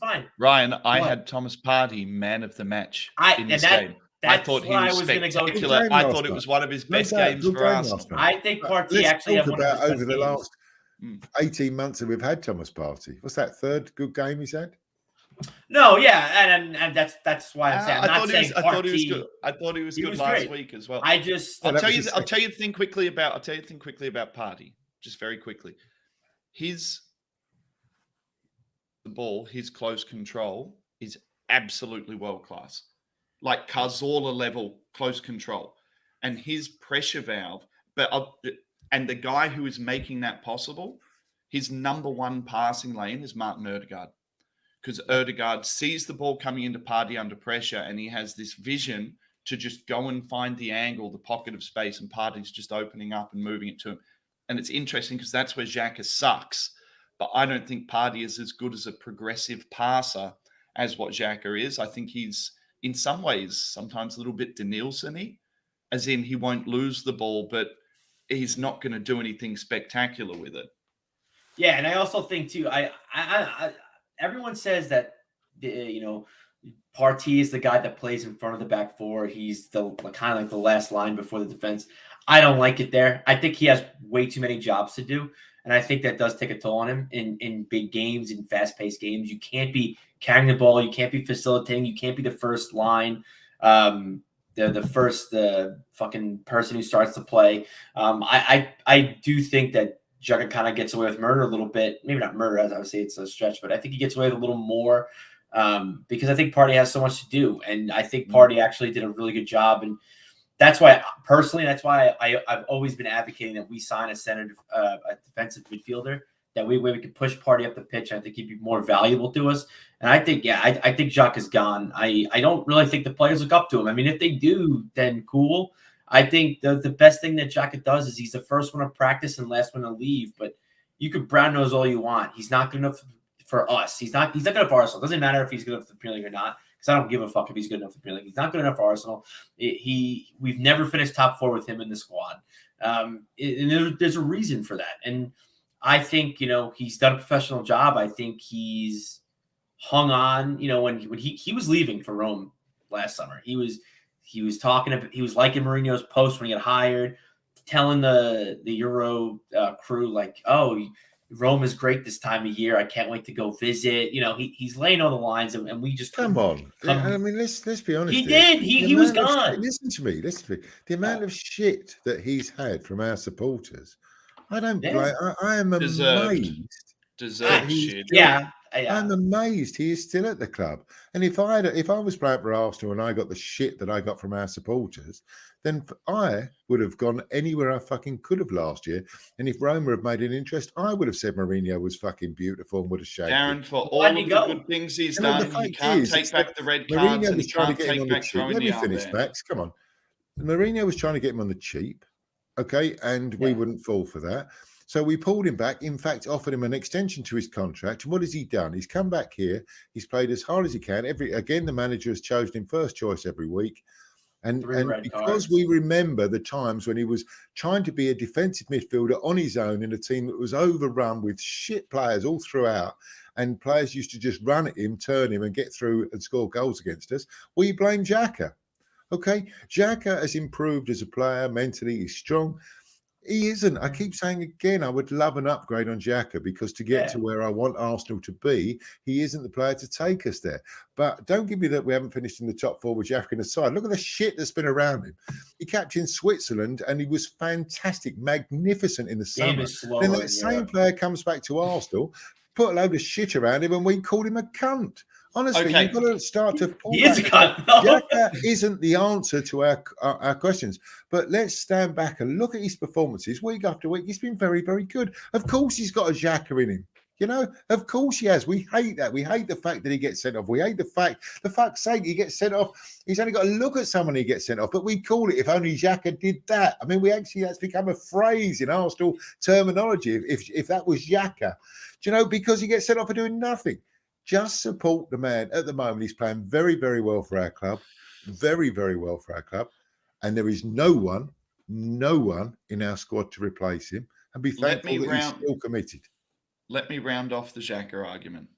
fine. Ryan, I had Thomas Partey man of the match in this game. I thought he was spectacular. I thought it was one of his best games for Arsenal. I think Partey actually had one of his best over the last 18 months that we've had Thomas Partey. What's that third good game he's had? No, yeah, and that's why I'm saying. I thought he was good. I thought he was good last week as well. I'll tell you the thing quickly about Partey, just very quickly. The ball, his close control is absolutely world class, like Cazorla level close control, and his pressure valve. And the guy who is making that possible, his number one passing lane is Martin Ødegaard, because Ødegaard sees the ball coming into Partey under pressure, and he has this vision to just go and find the angle, the pocket of space, and Partey's just opening up and moving it to him. And it's interesting because that's where Xhaka sucks. But I don't think Partey is as good as a progressive passer as what Xhaka is. I think he's, in some ways, sometimes a little bit Denilson-y, as in he won't lose the ball, but he's not going to do anything spectacular with it. Yeah, and I also think, too, everyone says that, Partey is the guy that plays in front of the back four. He's the kind of like the last line before the defense. I don't like it there. I think he has way too many jobs to do. And I think that does take a toll on him in big games, in fast-paced games. You can't be carrying the ball. You can't be facilitating. You can't be the first line, the fucking person who starts to play. I do think that Xhaka kind of gets away with murder a little bit. Maybe not murder, as I would say it's a stretch, but I think he gets away with a little more because I think Partey has so much to do. And I think Partey actually did a really good job. And that's why, personally, I've always been advocating that we sign a defensive midfielder. That way we can push Partey up the pitch. And I think he'd be more valuable to us. And I think, I think Xhaka is gone. I don't really think the players look up to him. I mean, if they do, then cool. I think the best thing that Xhaka does is he's the first one to practice and last one to leave. But you could brown nose all you want. He's not good enough for us. He's not good enough for Arsenal. It doesn't matter if he's good enough for the Premier League or not. Because I don't give a fuck if he's good enough for the Premier League. He's not good enough for Arsenal. We've never finished top four with him in the squad. And there's a reason for that. And I think, he's done a professional job. I think he's hung on, when he was leaving for Rome last summer. He he was liking Mourinho's post when he got hired, telling the Euro crew like, "Oh, Rome is great this time of year. I can't wait to go visit." You know, he's laying on the lines, and we just Come on. I mean, let's be honest. He here. did. He was gone. Listen to me. The amount of shit that he's had from our supporters. I don't blame. I am amazed. Deserved shit. Yeah. I'm amazed he is still at the club. And if I was playing for Arsenal and I got the shit that I got from our supporters, then I would have gone anywhere I fucking could have last year. And if Roma had made an interest, I would have said Mourinho was fucking beautiful and would have shagged Darren, him. for all of the good things he's done, he can't take back the red cards and he can't take back throwing Let me the out finish, there. Max. Come on. Mourinho was trying to get him on the cheap. Okay. And we wouldn't fall for that. So we pulled him back, in fact, offered him an extension to his contract. And what has he done? He's come back here. He's played as hard as he can. Again, the manager has chosen him first choice every week. And because we remember the times when he was trying to be a defensive midfielder on his own in a team that was overrun with shit players all throughout, and players used to just run at him, turn him, and get through and score goals against us, we blame Xhaka. Okay? Xhaka has improved as a player. Mentally, he's strong. He isn't. I keep saying again, I would love an upgrade on Xhaka because to get to where I want Arsenal to be, he isn't the player to take us there. But don't give me that we haven't finished in the top four with Xhaka in the side. Look at the shit that's been around him. He captained Switzerland and he was fantastic, magnificent in the summer. Then that same player comes back to Arsenal, put a load of shit around him, and we called him a cunt. Honestly, you've got to start to pull He is a cunt. Xhaka isn't the answer to our questions. But let's stand back and look at his performances week after week. He's been very, very good. Of course, he's got a Xhaka in him. You know, of course he has. We hate that. We hate the fact that he gets sent off. We hate the fact, for fuck's sake, he gets sent off. He's only got to look at someone he gets sent off. But we call it, if only Xhaka did that. I mean, that's become a phrase in Arsenal terminology. If that was Xhaka, do you know, because he gets sent off for doing nothing. Just support the man. At the moment, he's playing very, very well for our club. Very, very well for our club. And there is no one in our squad to replace him. And be thankful that he's still committed. Let me round off the Xhaka argument.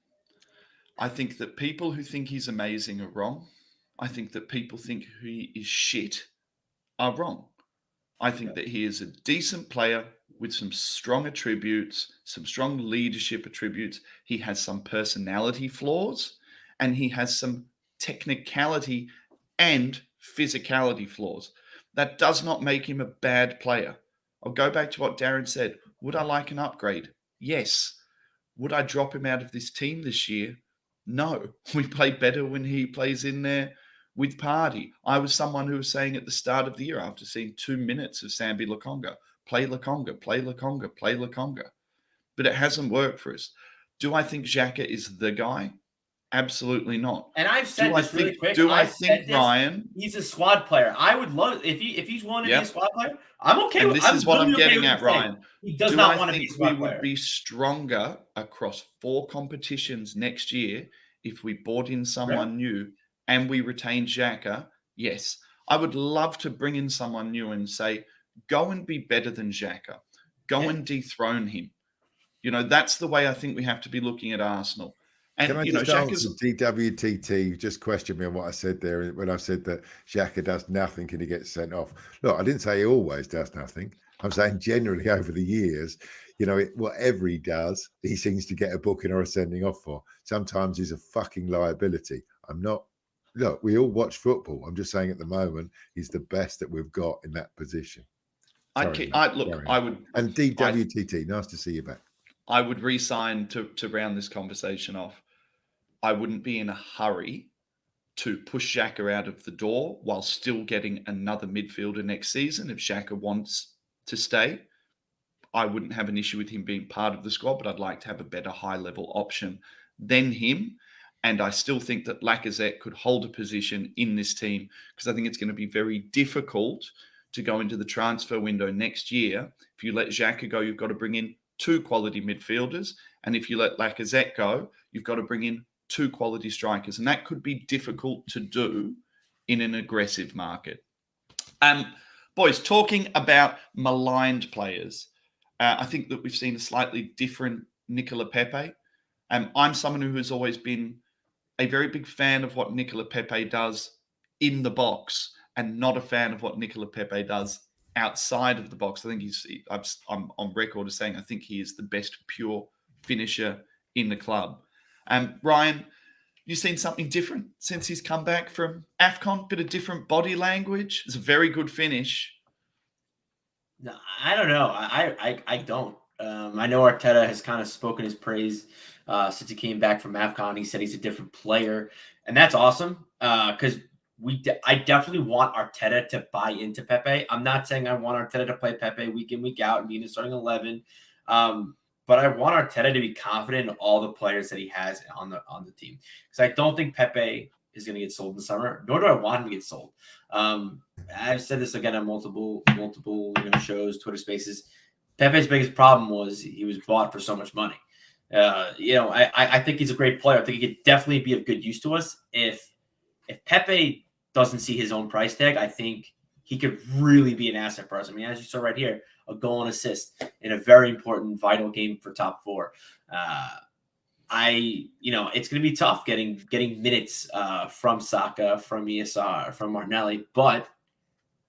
I think that people who think he's amazing are wrong. I think that people think he is shit are wrong. I think that he is a decent player with some strong attributes, some strong leadership attributes. He has some personality flaws and he has some technicality and physicality flaws. That does not make him a bad player. I'll go back to what Darren said. Would I like an upgrade? Yes. Would I drop him out of this team this year? No. We play better when he plays in there with Partey. I was someone who was saying at the start of the year, after seeing 2 minutes of Sambi Lokonga, play Lokonga, play Lokonga, play Lokonga. But it hasn't worked for us. Do I think Xhaka is the guy? Absolutely not. And I've said this really quick. I think Ryan, he's a squad player. I would love if he's willing to be a squad player. I'm okay. And this is what I'm getting at, Ryan. He does not want to be a squad player. We would be stronger across 4 competitions next year if we brought in someone new and we retained Xhaka? Yes. I would love to bring in someone new and say, go and be better than Xhaka. Go and dethrone him. You know, that's the way I think we have to be looking at Arsenal. And, can I just answer DWTT? You just questioned me on what I said there when I said that Xhaka does nothing and he gets sent off. Look, I didn't say he always does nothing. I'm saying generally over the years, you know, whatever he does, he seems to get a booking or a sending off for. Sometimes he's a fucking liability. Look, we all watch football. I'm just saying at the moment, he's the best that we've got in that position. I would. And DWTT, nice to see you back. I would re-sign to round this conversation off. I wouldn't be in a hurry to push Xhaka out of the door while still getting another midfielder next season. If Xhaka wants to stay, I wouldn't have an issue with him being part of the squad, but I'd like to have a better high-level option than him. And I still think that Lacazette could hold a position in this team because I think it's going to be very difficult to go into the transfer window next year. If you let Xhaka go, you've got to bring in 2 quality midfielders. And if you let Lacazette go, you've got to bring in 2 quality strikers. And that could be difficult to do in an aggressive market. Boys, talking about maligned players, I think that we've seen a slightly different Nicola Pepe. I'm someone who has always been a very big fan of what Nicola Pepe does in the box and not a fan of what Nicola Pepe does outside of the box. I think I'm on record as saying I think he is the best pure finisher in the club. Ryan, you seen something different since he's come back from AFCON? Bit of different body language. It's a very good finish. No, I don't know. I don't. I know Arteta has kind of spoken his praise since he came back from AFCON. He said he's a different player, and that's awesome because I definitely want Arteta to buy into Pepe. I'm not saying I want Arteta to play Pepe week in, week out and be in the starting 11, but I want Arteta to be confident in all the players that he has on the team because I don't think Pepe is going to get sold in the summer, nor do I want him to get sold. I've said this again on multiple shows, Twitter Spaces. Pepe's biggest problem was he was bought for so much money. I think he's a great player. I think he could definitely be of good use to us. If Pepe doesn't see his own price tag, I think he could really be an asset for us. I mean, as you saw right here, a goal and assist in a very important, vital game for top four. It's going to be tough getting minutes from Saka, from ESR, from Martinelli. But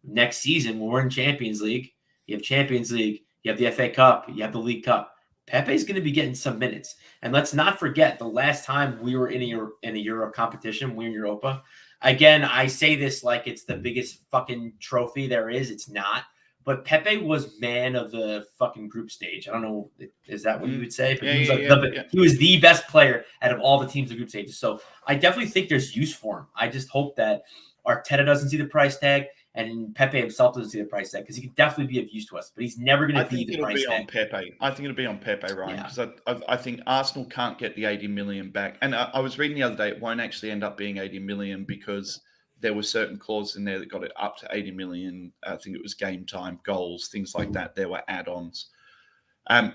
next season, when we're in Champions League, you have Champions League, you have the FA Cup, you have the League Cup. Pepe's going to be getting some minutes. And let's not forget the last time we were in a Euro competition, we were in Europa. Again, I say this like it's the biggest fucking trophy there is. It's not. But Pepe was man of the fucking group stage. I don't know, is that what you would say? But he was the best player out of all the teams in group stages. So I definitely think there's use for him. I just hope that Arteta doesn't see the price tag and Pepe himself doesn't see the price tag because he could definitely be of use to us. But he's never going to be the price tag. I think it'll be on Pepe, Ryan, because I think Arsenal can't get the 80 million back. And I was reading the other day, it won't actually end up being 80 million because there were certain clauses in there that got it up to 80 million. I think it was game time, goals, things like that. There were add-ons. But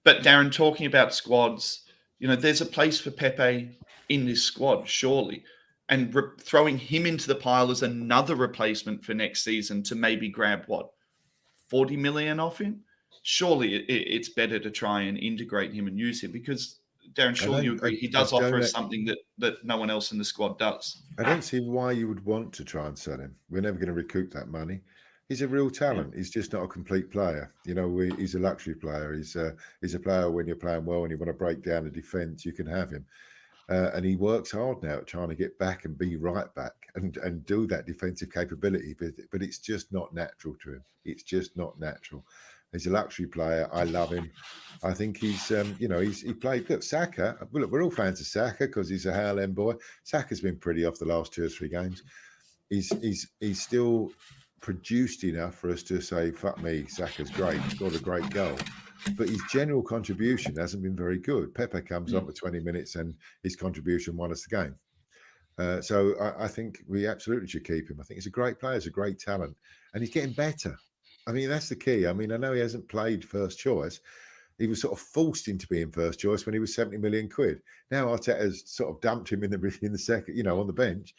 Darren, talking about squads, there's a place for Pepe in this squad, surely. And throwing him into the pile as another replacement for next season to maybe grab, 40 million off him? Surely it's better to try and integrate him and use him because, Darren, surely you agree, he does offer us something that no one else in the squad does. I don't see why you would want to try and sell him. We're never going to recoup that money. He's a real talent. Yeah. He's just not a complete player. He's a luxury player. He's a player when you're playing well and you want to break down the defence, you can have him. And he works hard now at trying to get back and be right back and do that defensive capability. But it's just not natural to him. It's just not natural. He's a luxury player. I love him. I think he's he played. Look, Saka. Look, we're all fans of Saka because he's a Haaland boy. Saka's been pretty off the last 2 or 3 games. He's still produced enough for us to say, fuck me, Saka's great. He scored a great goal. But his general contribution hasn't been very good. Pepe comes on for 20 minutes and his contribution won us the game. So I think we absolutely should keep him. I think he's a great player. He's a great talent. And he's getting better. I mean, that's the key. I mean, I know he hasn't played first choice. He was sort of forced into being first choice when he was 70 million quid. Now Arteta's sort of dumped him in the second, on the bench.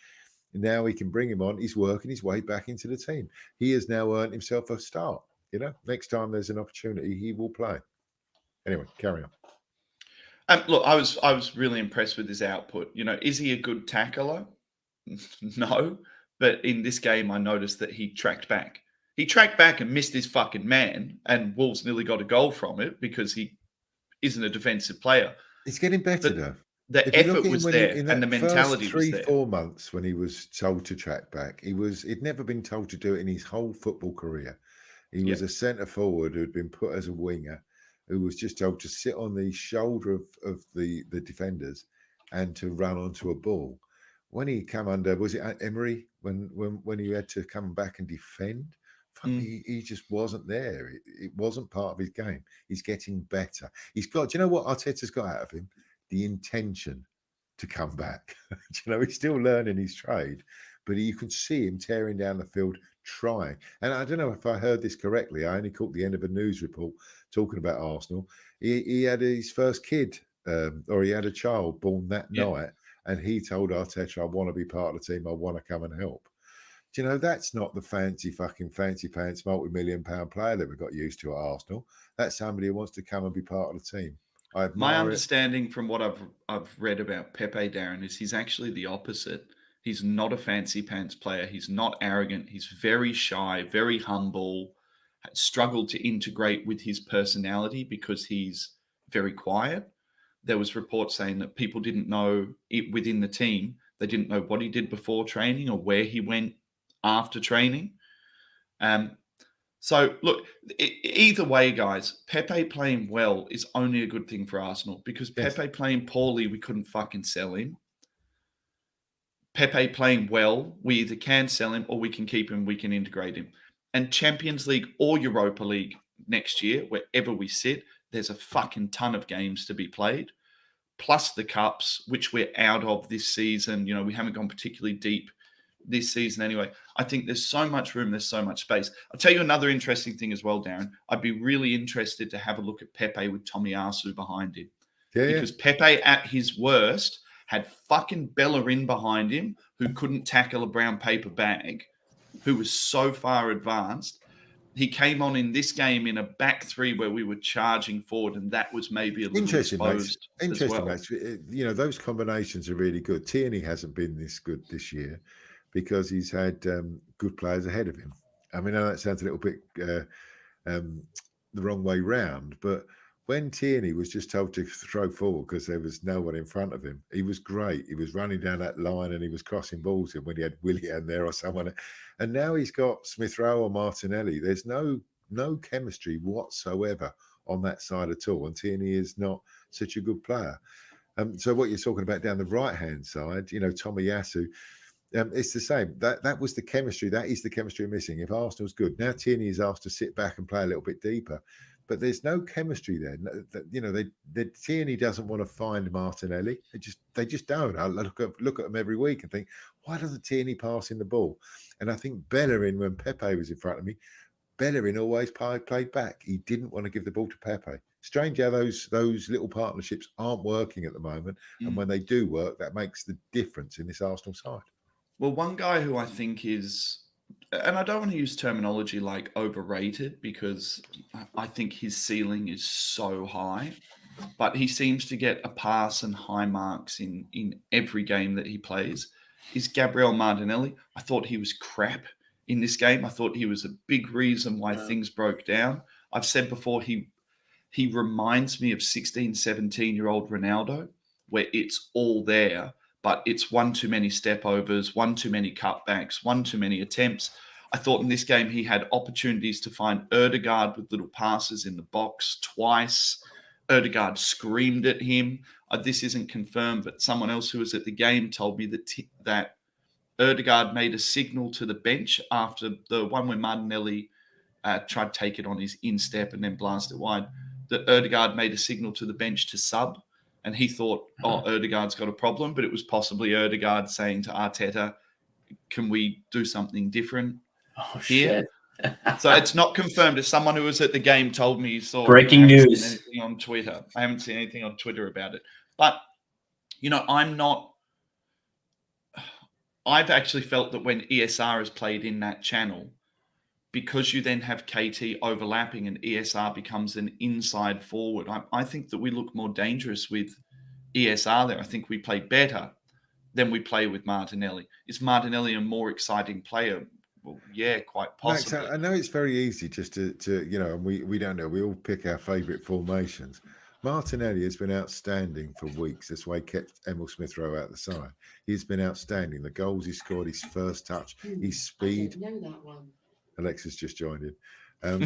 And now he can bring him on. He's working his way back into the team. He has now earned himself a start. Next time there's an opportunity, he will play. Anyway, carry on. Look, I was really impressed with his output. Is he a good tackler? No. But in this game, I noticed that he tracked back. He tracked back and missed his fucking man, and Wolves nearly got a goal from it because he isn't a defensive player. He's getting better, though. The effort was there, and the mentality was there. 3-4 months when he was told to track back, he'd never been told to do it in his whole football career. He was a centre forward who'd been put as a winger, who was just told to sit on the shoulder of the defenders and to run onto a ball. When he came under, was it Emery? When he had to come back and defend, he just wasn't there. It wasn't part of his game. He's getting better. He's got. Do you know what Arteta's got out of him? The intention to come back. He's still learning his trade, but you can see him tearing down the field, trying. And I don't know if I heard this correctly. I only caught the end of a news report talking about Arsenal. He had his first kid, or he had a child born that night, and he told Arteta, "I want to be part of the team. I want to come and help." That's not the fancy pants, multi-million-pound player that we got used to at Arsenal. That's somebody who wants to come and be part of the team. My understanding from what I've read about Pepe, Darren, is he's actually the opposite. He's not a fancy pants player. He's not arrogant. He's very shy, very humble, struggled to integrate with his personality because he's very quiet. There was reports saying that people didn't know it within the team. They didn't know what he did before training or where he went after training. So, look, either way, guys, Pepe playing well is only a good thing for Arsenal because Pepe playing poorly, we couldn't fucking sell him. Pepe playing well, we either can sell him or we can keep him, we can integrate him. And Champions League or Europa League next year, wherever we sit, there's a fucking ton of games to be played, plus the cups, which we're out of this season. You know, we haven't gone particularly deep this season anyway. I think there's so much room, there's so much space. I'll tell you another interesting thing as well, Darren. I'd be really interested to have a look at Pepe with Tomiyasu behind him. Because Pepe at his worst had fucking Bellerin behind him who couldn't tackle a brown paper bag, who was so far advanced. He came on in this game in a back three where we were charging forward, and that was maybe a little exposed. Interesting, match. You know, those combinations are really good. Tierney hasn't been this good this year because he's had good players ahead of him. I mean, I know that sounds a little bit the wrong way round, but when Tierney was just told to throw forward because there was no one in front of him, he was great. He was running down that line and he was crossing balls in when he had Willian there or someone. And now he's got Smith Rowe or Martinelli. There's no chemistry whatsoever on that side at all. And Tierney is not such a good player. So what you're talking about down the right-hand side, you know, Tomiyasu, it's the same. That was the chemistry. That is the chemistry missing. If Arsenal's good, now Tierney is asked to sit back and play a little bit deeper. But there's no chemistry there. You know, Tierney doesn't want to find Martinelli. They just don't. I look at them every week and think, why doesn't Tierney pass in the ball? And I think Bellerin, when Pepe was in front of me, Bellerin always played back. He didn't want to give the ball to Pepe. Strange how those little partnerships aren't working at the moment. And when they do work, that makes the difference in this Arsenal side. Well, one guy who I think is, and I don't want to use terminology like overrated because I think his ceiling is so high, but he seems to get a pass and high marks in every game that he plays, is Gabriel Martinelli. I thought he was crap in this game. I thought he was a big reason why things broke down. I've said before, he reminds me of 16, 17-year-old Ronaldo, where it's all there, but it's one too many step overs, one too many cutbacks, one too many attempts. I thought in this game he had opportunities to find Ødegaard with little passes in the box twice. Ødegaard screamed at him. This isn't confirmed, but someone else who was at the game told me that Ødegaard made a signal to the bench after the one where Martinelli tried to take it on his instep and then blast it wide, that Ødegaard made a signal to the bench to sub. And he thought, Ødegaard's got a problem, but it was possibly Ødegaard saying to Arteta, can we do something different here? Shit. So it's not confirmed. As someone who was at the game told me he saw. Breaking news. Anything on Twitter. I haven't seen anything on Twitter about it. But, you know, I've actually felt that when ESR is played in that channel, because you then have KT overlapping and ESR becomes an inside forward, I think that we look more dangerous with ESR there. I think we play better than we play with Martinelli. Is Martinelli a more exciting player? Well, yeah, quite possibly. Max, I know it's very easy just to you know, and we don't know. We all pick our favourite formations. Martinelli has been outstanding for weeks. That's why he kept Emil Smith-Rowe out the side. He's been outstanding. The goals he scored, his first touch, his speed. I didn't know that one. Alexa's just joined in.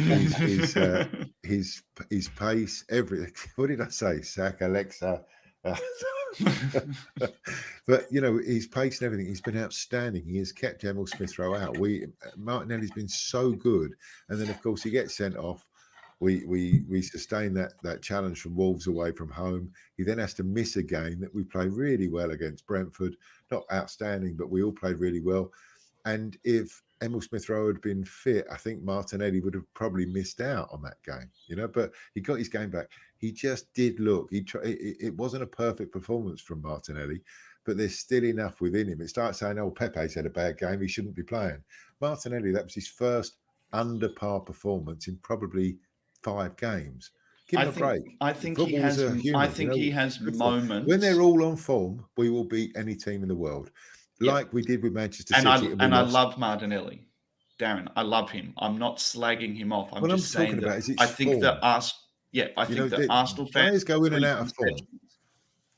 His pace, everything. What did I say? Sack Alexa. But you know, his pace and everything. He's been outstanding. He has kept Emil Smith-Rowe out. Martinelli's been so good, and then of course he gets sent off. We sustain that challenge from Wolves away from home. He then has to miss a game that we played really well against Brentford. Not outstanding, but we all played really well. And if Emil Smith-Rowe had been fit, I think Martinelli would have probably missed out on that game, you know, but he got his game back. He just did look. It wasn't a perfect performance from Martinelli, but there's still enough within him. It starts saying, oh, Pepe's had a bad game, he shouldn't be playing. Martinelli, that was his first under par performance in probably 5 games. Give him a break. I think he has moments. When they're all on form, we will beat any team in the world. like we did with Manchester And City. I love Martinelli. Darren, I love him. I'm not slagging him off. I'm what just I'm saying talking that about is its I think form. that Arsenal fans Players go in and out of form.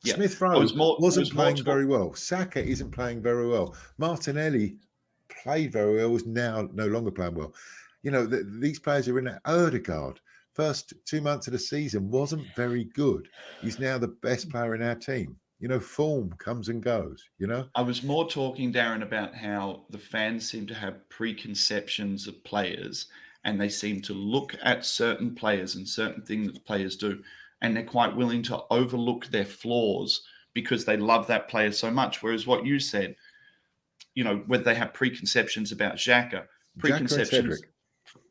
Yeah, Smith I Rowe was more playing very well. Saka isn't playing very well. Martinelli played very well, is now no longer playing well. You know, these players are in that. Odegaard, first 2 months of the season, wasn't very good. He's now the best player in our team. You know, form comes and goes, you know? I was more talking, Darren, about how the fans seem to have preconceptions of players and they seem to look at certain players and certain things that players do, and they're quite willing to overlook their flaws because they love that player so much. Whereas what you said, you know, whether they have preconceptions about Xhaka,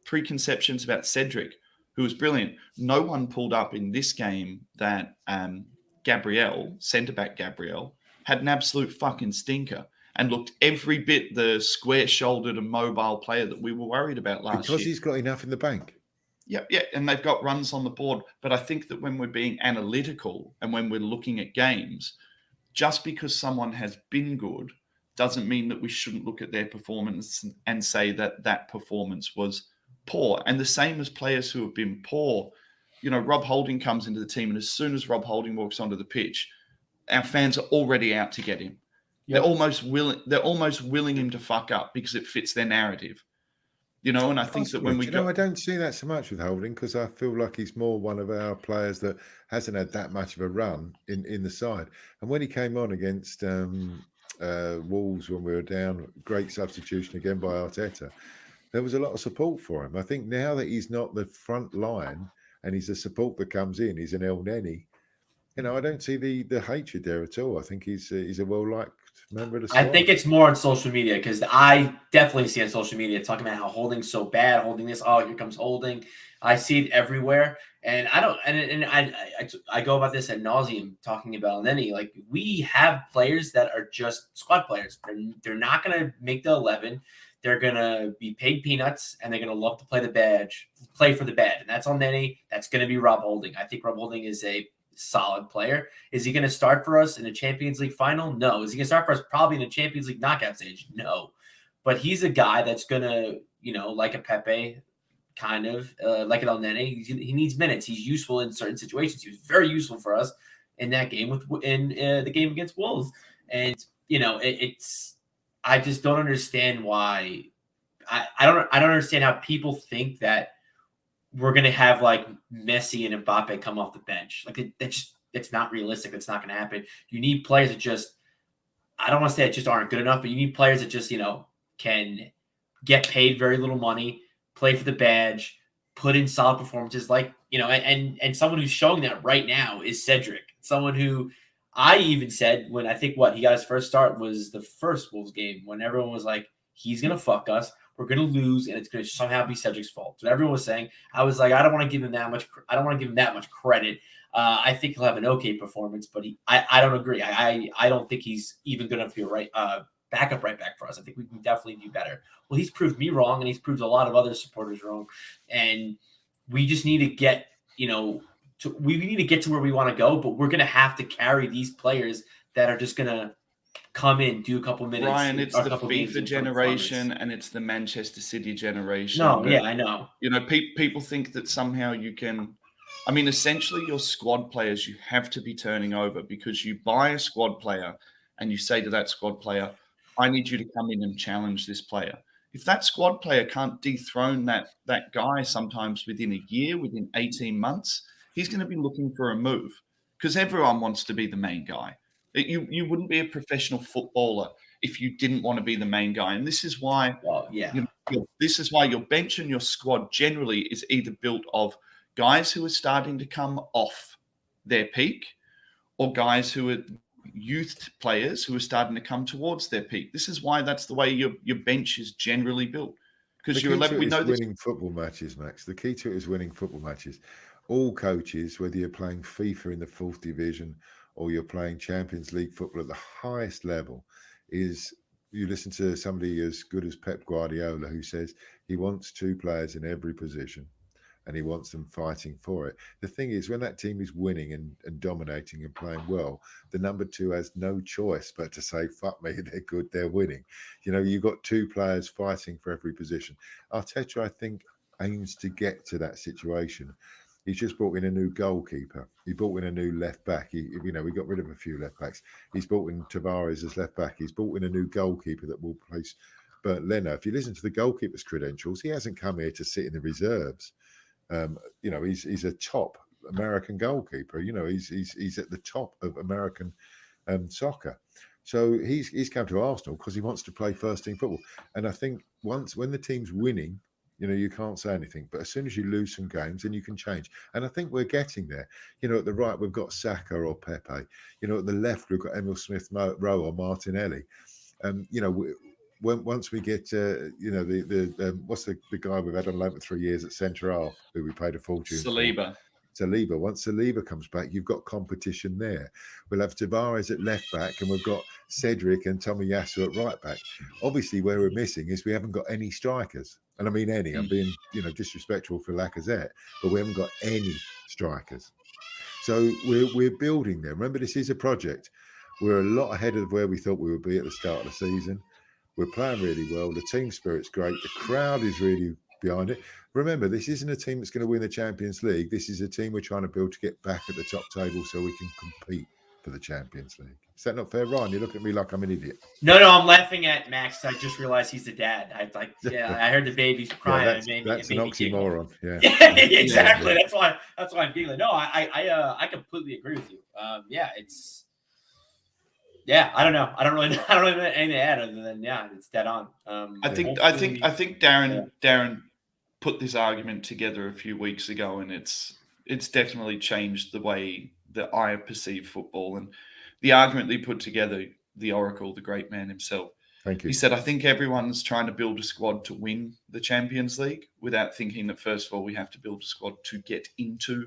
preconceptions about Cedric, who was brilliant. No one pulled up in this game that Gabriel, centre-back Gabriel, had an absolute fucking stinker and looked every bit the square-shouldered and mobile player that we were worried about last year. Because he's got enough in the bank. Yeah, and they've got runs on the board. But I think that when we're being analytical and when we're looking at games, just because someone has been good doesn't mean that we shouldn't look at their performance and say that that performance was poor. And the same as players who have been poor. You know, Rob Holding comes into the team, and as soon as Rob Holding walks onto the pitch, our fans are already out to get him. Yep. They're almost willing him to fuck up because it fits their narrative. You know, and I think that when we I don't see that so much with Holding, because I feel like he's more one of our players that hasn't had that much of a run in the side. And when he came on against Wolves when we were down, great substitution again by Arteta, there was a lot of support for him. I think now that he's not the front line and he's the support that comes in, he's an El Neni. You know, I don't see the hatred there at all. I think he's a well-liked member of the squad. I think it's more on social media, because I definitely see on social media talking about how Holding's so bad, Holding this. Oh, here comes Holding. I see it everywhere, and I don't. And I go about this ad nauseum talking about Nenny. Like, we have players that are just squad players. They're not going to make the 11. They're going to be paid peanuts, and they're going to love to play for the bad. And that's on Nenny. That's going to be Rob Holding. I think Rob Holding is a solid player. Is he going to start for us in a Champions League final? No. Is he going to start for us probably in a Champions League knockout stage? No. But he's a guy that's going to, you know, like a Pepe, kind of, like an El Nene. He needs minutes. He's useful in certain situations. He was very useful for us in that game in the game against Wolves. And, you know, I just don't understand why. I don't understand how people think that we're going to have like Messi and Mbappe come off the bench. Like, it's not realistic. It's not going to happen. You need players that just, I don't want to say that just aren't good enough, but you need players that just, you know, can get paid very little money, play for the badge, put in solid performances. Like, you know, and someone who's showing that right now is Cedric. Someone who I even said when I think he got his first start was the first Wolves game, when everyone was like, he's going to fuck us. We're going to lose, and it's going to somehow be Cedric's fault. So everyone was saying, I was like, I don't want to give him that much. I don't want to give him that much credit. I think he'll have an okay performance, but I don't agree. I don't think he's even good enough to be a backup right back for us. I think we can definitely do better. Well, he's proved me wrong, and he's proved a lot of other supporters wrong. And we just need to get, you know, we need to get to where we want to go, but we're going to have to carry these players that are just going to come in, do a couple minutes. Ryan, it's the FIFA generation and it's the Manchester City generation. No, yeah, I know. You know, people think that somehow you can. I mean, essentially, your squad players you have to be turning over, because you buy a squad player and you say to that squad player, "I need you to come in and challenge this player." If that squad player can't dethrone that guy sometimes within a year, within 18 months, he's going to be looking for a move, because everyone wants to be the main guy. You wouldn't be a professional footballer if you didn't want to be the main guy. And this is why, this is why your bench and your squad generally is either built of guys who are starting to come off their peak, or guys who are youth players who are starting to come towards their peak. This is why that's the way your bench is generally built. Because you're 11. We know this. Winning football matches, Max. The key to it is winning football matches. All coaches, whether you're playing FIFA in the 4th division or you're playing Champions League football at the highest level, is you listen to somebody as good as Pep Guardiola, who says he wants 2 players in every position. and he wants them fighting for it. The thing is, when that team is winning and dominating and playing well, the number 2 has no choice but to say, fuck me, they're good, they're winning. You know, you've got 2 players fighting for every position. Arteta, I think, aims to get to that situation. He's just brought in a new goalkeeper. He brought in a new left back. We got rid of a few left backs. He's brought in Tavares as left back. He's brought in a new goalkeeper that will place Bernd Leno. If you listen to the goalkeeper's credentials, he hasn't come here to sit in the reserves. He's a top American goalkeeper. You know, he's at the top of American soccer. So he's come to Arsenal because he wants to play first team football. And I think when the team's winning, you know, you can't say anything. But as soon as you lose some games, then you can change. And I think we're getting there. You know, at the right, we've got Saka or Pepe. You know, at the left, we've got Emil Smith-Rowe or Martinelli. Once we get, what's the guy we've had on loan for 3 years at centre half, who we paid a fortune Saliba. Saliba. Once Saliba comes back, you've got competition there. We'll have Tavares at left back, and we've got Cedric and Tomiyasu at right back. Obviously, where we're missing is we haven't got any strikers. And I mean any. I'm being, disrespectful for Lacazette, but we haven't got any strikers. So we're building them. Remember, this is a project. We're a lot ahead of where we thought we would be at the start of the season. We're playing really well. The team spirit's great. The crowd is really behind it. Remember, this isn't a team that's going to win the Champions League. This is a team we're trying to build to get back at the top table so we can compete for the Champions League. Is that not fair, Ryan? You look at me like I'm an idiot. No, I'm laughing at Max. I just realized he's the dad. I heard the baby's crying. Yeah, that's an oxymoron. Yeah. Exactly. That's why I'm giggling. No, I completely agree with you. It's. Yeah, I don't know. I don't really have anything to add other than it's dead on. I think Darren put this argument together a few weeks ago, and it's definitely changed the way that I perceive football. And the argument that he put together, the Oracle, the great man himself. Thank you. He said, I think everyone's trying to build a squad to win the Champions League without thinking that, first of all, we have to build a squad to get into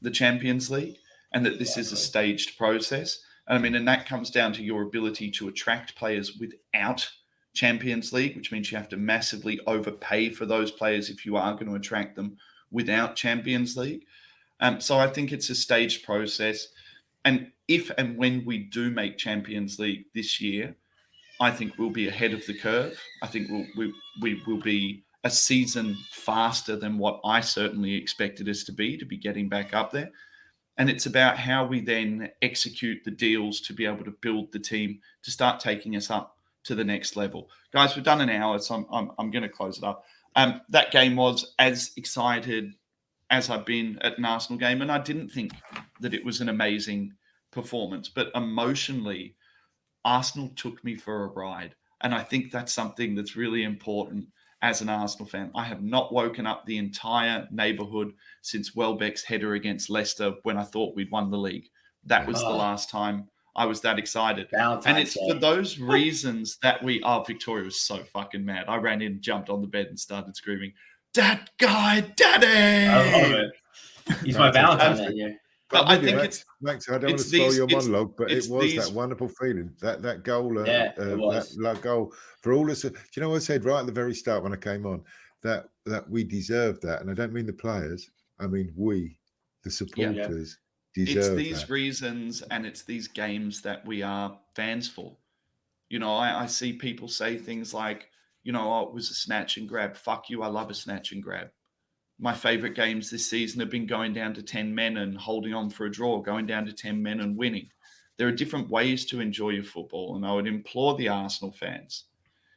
the Champions League, and that this is a staged process. And that comes down to your ability to attract players without Champions League, which means you have to massively overpay for those players if you are going to attract them without Champions League. So I think it's a staged process. And if and when we do make Champions League this year, I think we'll be ahead of the curve. I think we will be a season faster than what I certainly expected us to be getting back up there. And it's about how we then execute the deals to be able to build the team to start taking us up to the next level. Guys, we've done an hour, so I'm going to close it up. That game was as excited as I've been at an Arsenal game, and I didn't think that it was an amazing performance. But emotionally, Arsenal took me for a ride. And I think that's something that's really important as an Arsenal fan. I have not woken up the entire neighbourhood since Welbeck's header against Leicester when I thought we'd won the league. That was the last time I was that excited. And it's for those reasons that Victoria was so fucking mad. I ran in, jumped on the bed and started screaming, "That guy, Daddy!" I love it. He's my Valentine that year. But I think Max, I don't want to spoil your monologue, but it was that wonderful feeling, that goal, that goal for all us. Do you know what I said right at the very start when I came on? That we deserve that, and I don't mean the players. I mean we, the supporters, deserve it's these that. reasons, and it's these games that we are fans for. You know, I see people say things like, it was a snatch and grab. Fuck you, I love a snatch and grab. My favorite games this season have been going down to 10 men and holding on for a draw, going down to 10 men and winning. There are different ways to enjoy your football, and I would implore the Arsenal fans,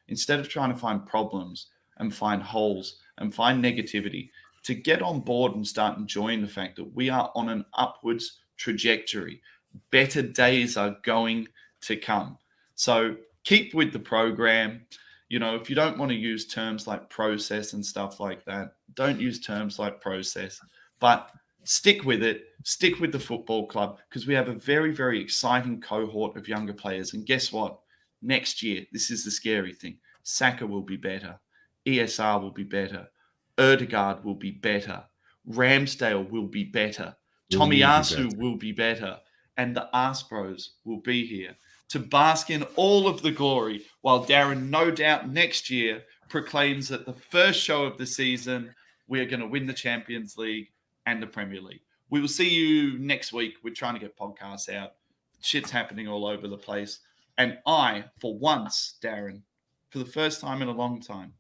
instead of trying to find problems and find holes and find negativity, to get on board and start enjoying the fact that we are on an upwards trajectory. Better days are going to come. So keep with the program. If you don't want to use terms like process and stuff like that, don't use terms like process, but stick with it. Stick with the football club, because we have a very, very exciting cohort of younger players. And guess what? Next year, this is the scary thing. Saka will be better. ESR will be better. Erdegaard will be better. Ramsdale will be better. Tomiyasu will be better. And the Arsebrothers will be here to bask in all of the glory, while Darren, no doubt, next year proclaims at the first show of the season, We are going to win the Champions League and the Premier League. We will see you next week. We're trying to get podcasts out. Shit's happening all over the place. And I, for once, Darren, for the first time in a long time,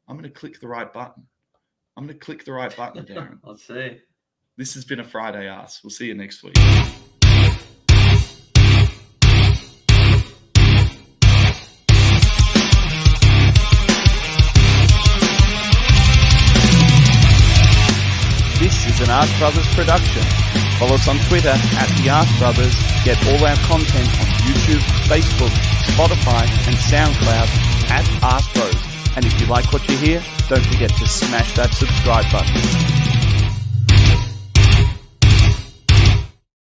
I'm going to click the right button. I'm going to click the right button, Darren. Let's see. This has been a Friday Ask. We'll see you next week. This is an Arsebrothers production. Follow us on Twitter at the Arsebrothers. Get all our content on YouTube, Facebook, Spotify, and SoundCloud at Arsebros. And if you like what you hear, don't forget to smash that subscribe button.